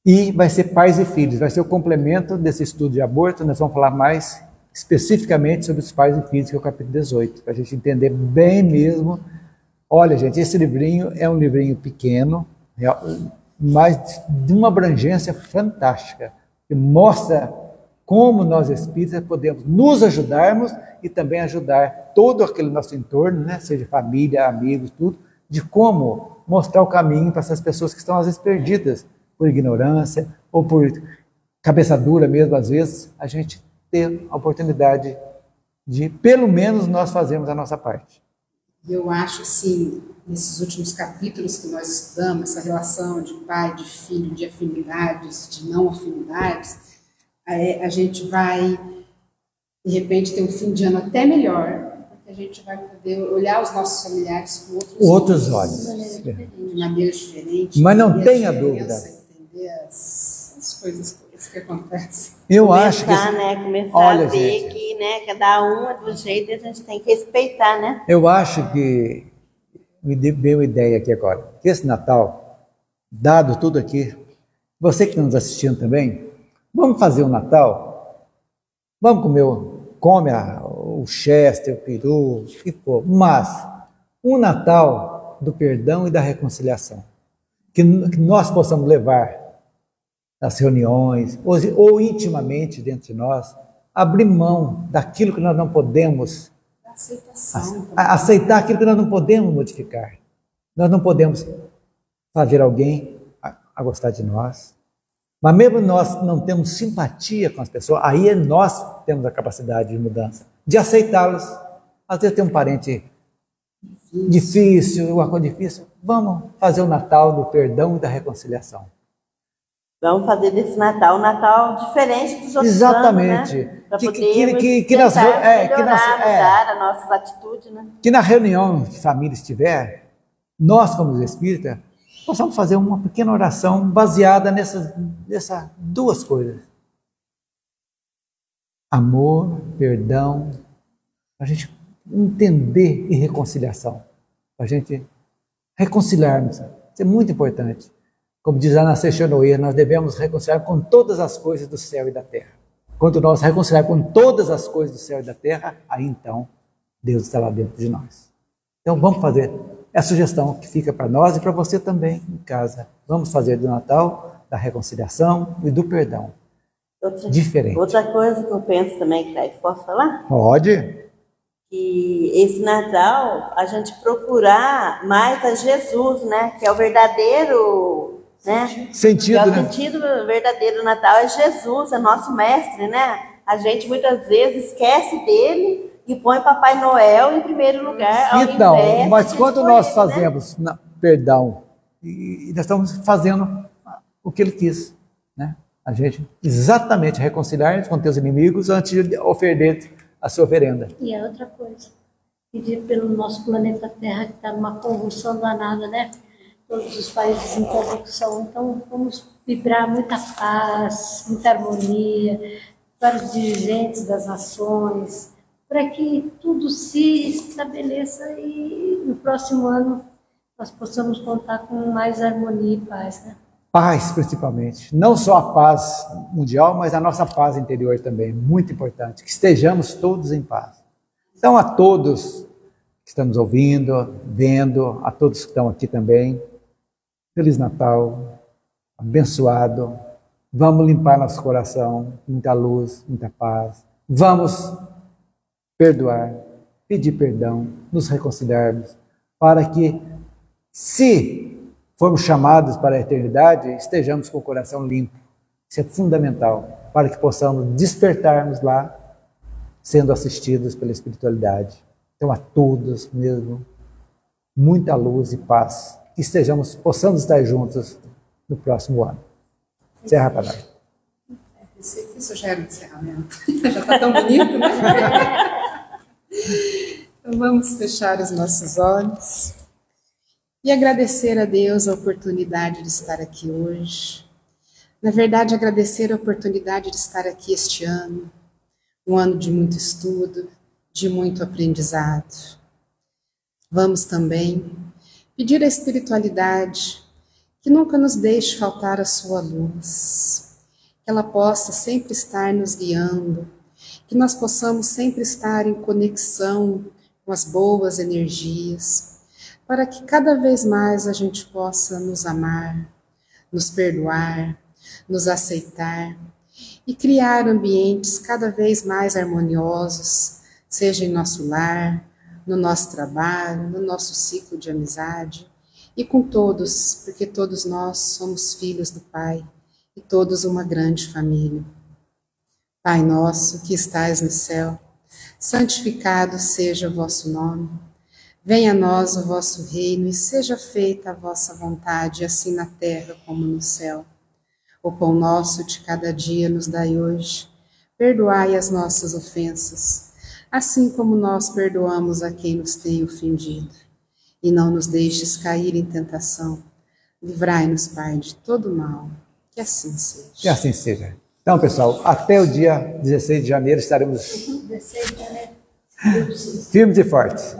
E vai ser pais e filhos, vai ser o complemento desse estudo de aborto, nós vamos falar mais especificamente sobre os pais e filhos, que é o capítulo 18, para a gente entender bem mesmo. Olha, gente, esse livrinho é um livrinho pequeno, mas de uma abrangência fantástica, que mostra como nós espíritas podemos nos ajudarmos e também ajudar todo aquele nosso entorno, né, seja família, amigos, tudo, de como mostrar o caminho para essas pessoas que estão às vezes perdidas por ignorância ou por cabeça dura mesmo, às vezes, a gente ter a oportunidade de, pelo menos, nós fazermos a nossa parte. Eu acho, assim, nesses últimos capítulos que nós estudamos, essa relação de pai, de filho, de afinidades, de não afinidades, a gente vai, de repente, ter um fim de ano até melhor, porque a gente vai poder olhar os nossos familiares com outros olhos. De maneira diferente. Mas não tenha dúvida. Entender as coisas que acontecem. Eu acho que... Começar olha, a ver gente, que, né, cada um é do jeito e a gente tem que respeitar, né? Eu acho que me deu uma ideia aqui agora. Que esse Natal, dado tudo aqui, você que está nos assistindo também, vamos fazer um Natal? Vamos comer, o Chester, o peru, o que for. Mas um Natal do perdão e da reconciliação. Que nós possamos levar nas reuniões, ou intimamente dentro de nós, abrir mão daquilo que nós não podemos, aceitar aquilo que nós não podemos modificar. Nós não podemos fazer alguém a gostar de nós, mas mesmo nós não temos simpatia com as pessoas, aí nós temos a capacidade de mudança, de aceitá-los. Às vezes tem um parente difícil, uma coisa difícil, vamos fazer o Natal do perdão e da reconciliação. Vamos fazer desse Natal um Natal diferente dos outros exatamente. anos, né? Para Podermos mudar as nossas atitudes, né? Que na reunião de família estiver, nós como espíritas, possamos fazer uma pequena oração baseada nessas duas coisas. Amor, perdão, para a gente entender e reconciliação. Para a gente reconciliarmos. Isso é muito importante. Como diz a Ana Seixonoir, nós devemos reconciliar com todas as coisas do céu e da terra. Quando nós reconciliar com todas as coisas do céu e da terra, aí então Deus está lá dentro de nós. Então vamos fazer essa sugestão que fica para nós e para você também em casa. Vamos fazer do Natal, da reconciliação e do perdão. Diferente. Outra coisa que eu penso também, que posso falar? Pode. Que esse Natal a gente procurar mais a Jesus, né? Que é o verdadeiro... né? Sentido, o né? sentido verdadeiro do Natal é Jesus, é nosso mestre, né? A gente muitas vezes esquece dele e põe Papai Noel em primeiro lugar. Então, mas quando nós fazemos perdão, e nós estamos fazendo o que ele quis, né? A gente exatamente reconciliar com teus inimigos antes de oferecer a sua oferenda. E a outra coisa, pedir pelo nosso planeta Terra, que está numa convulsão danada, né? Todos os países em corrupção, então vamos vibrar muita paz, muita harmonia para os dirigentes das nações, para que tudo se estabeleça e no próximo ano nós possamos contar com mais harmonia e paz, né? Paz, principalmente. Não só a paz mundial, mas a nossa paz interior também, muito importante. Que estejamos todos em paz. Então, a todos que estamos ouvindo, vendo, a todos que estão aqui também, Feliz Natal, abençoado. Vamos limpar nosso coração, muita luz, muita paz. Vamos perdoar, pedir perdão, nos reconciliarmos, para que, se formos chamados para a eternidade, estejamos com o coração limpo. Isso é fundamental, para que possamos despertarmos lá, sendo assistidos pela espiritualidade. Então, a todos mesmo, muita luz e paz. Que possamos estar juntos no próximo ano. Encerra a palavra. Isso já era um encerramento. Já está tão bonito, né? Então vamos fechar os nossos olhos e agradecer a Deus a oportunidade de estar aqui hoje. Na verdade, agradecer a oportunidade de estar aqui este ano, um ano de muito estudo, de muito aprendizado. Vamos também pedir à espiritualidade que nunca nos deixe faltar a sua luz, que ela possa sempre estar nos guiando, que nós possamos sempre estar em conexão com as boas energias, para que cada vez mais a gente possa nos amar, nos perdoar, nos aceitar e criar ambientes cada vez mais harmoniosos, seja em nosso lar, no nosso trabalho, no nosso ciclo de amizade e com todos, porque todos nós somos filhos do Pai e todos uma grande família. Pai nosso que estais no céu, santificado seja o vosso nome. Venha a nós o vosso reino e seja feita a vossa vontade, assim na terra como no céu. O pão nosso de cada dia nos dai hoje. Perdoai as nossas ofensas, assim como nós perdoamos a quem nos tem ofendido. E não nos deixes cair em tentação. Livrai-nos, Pai, de todo mal. Que assim seja. Que assim seja. Então, pessoal, até o dia 16 de janeiro estaremos firmes e fortes.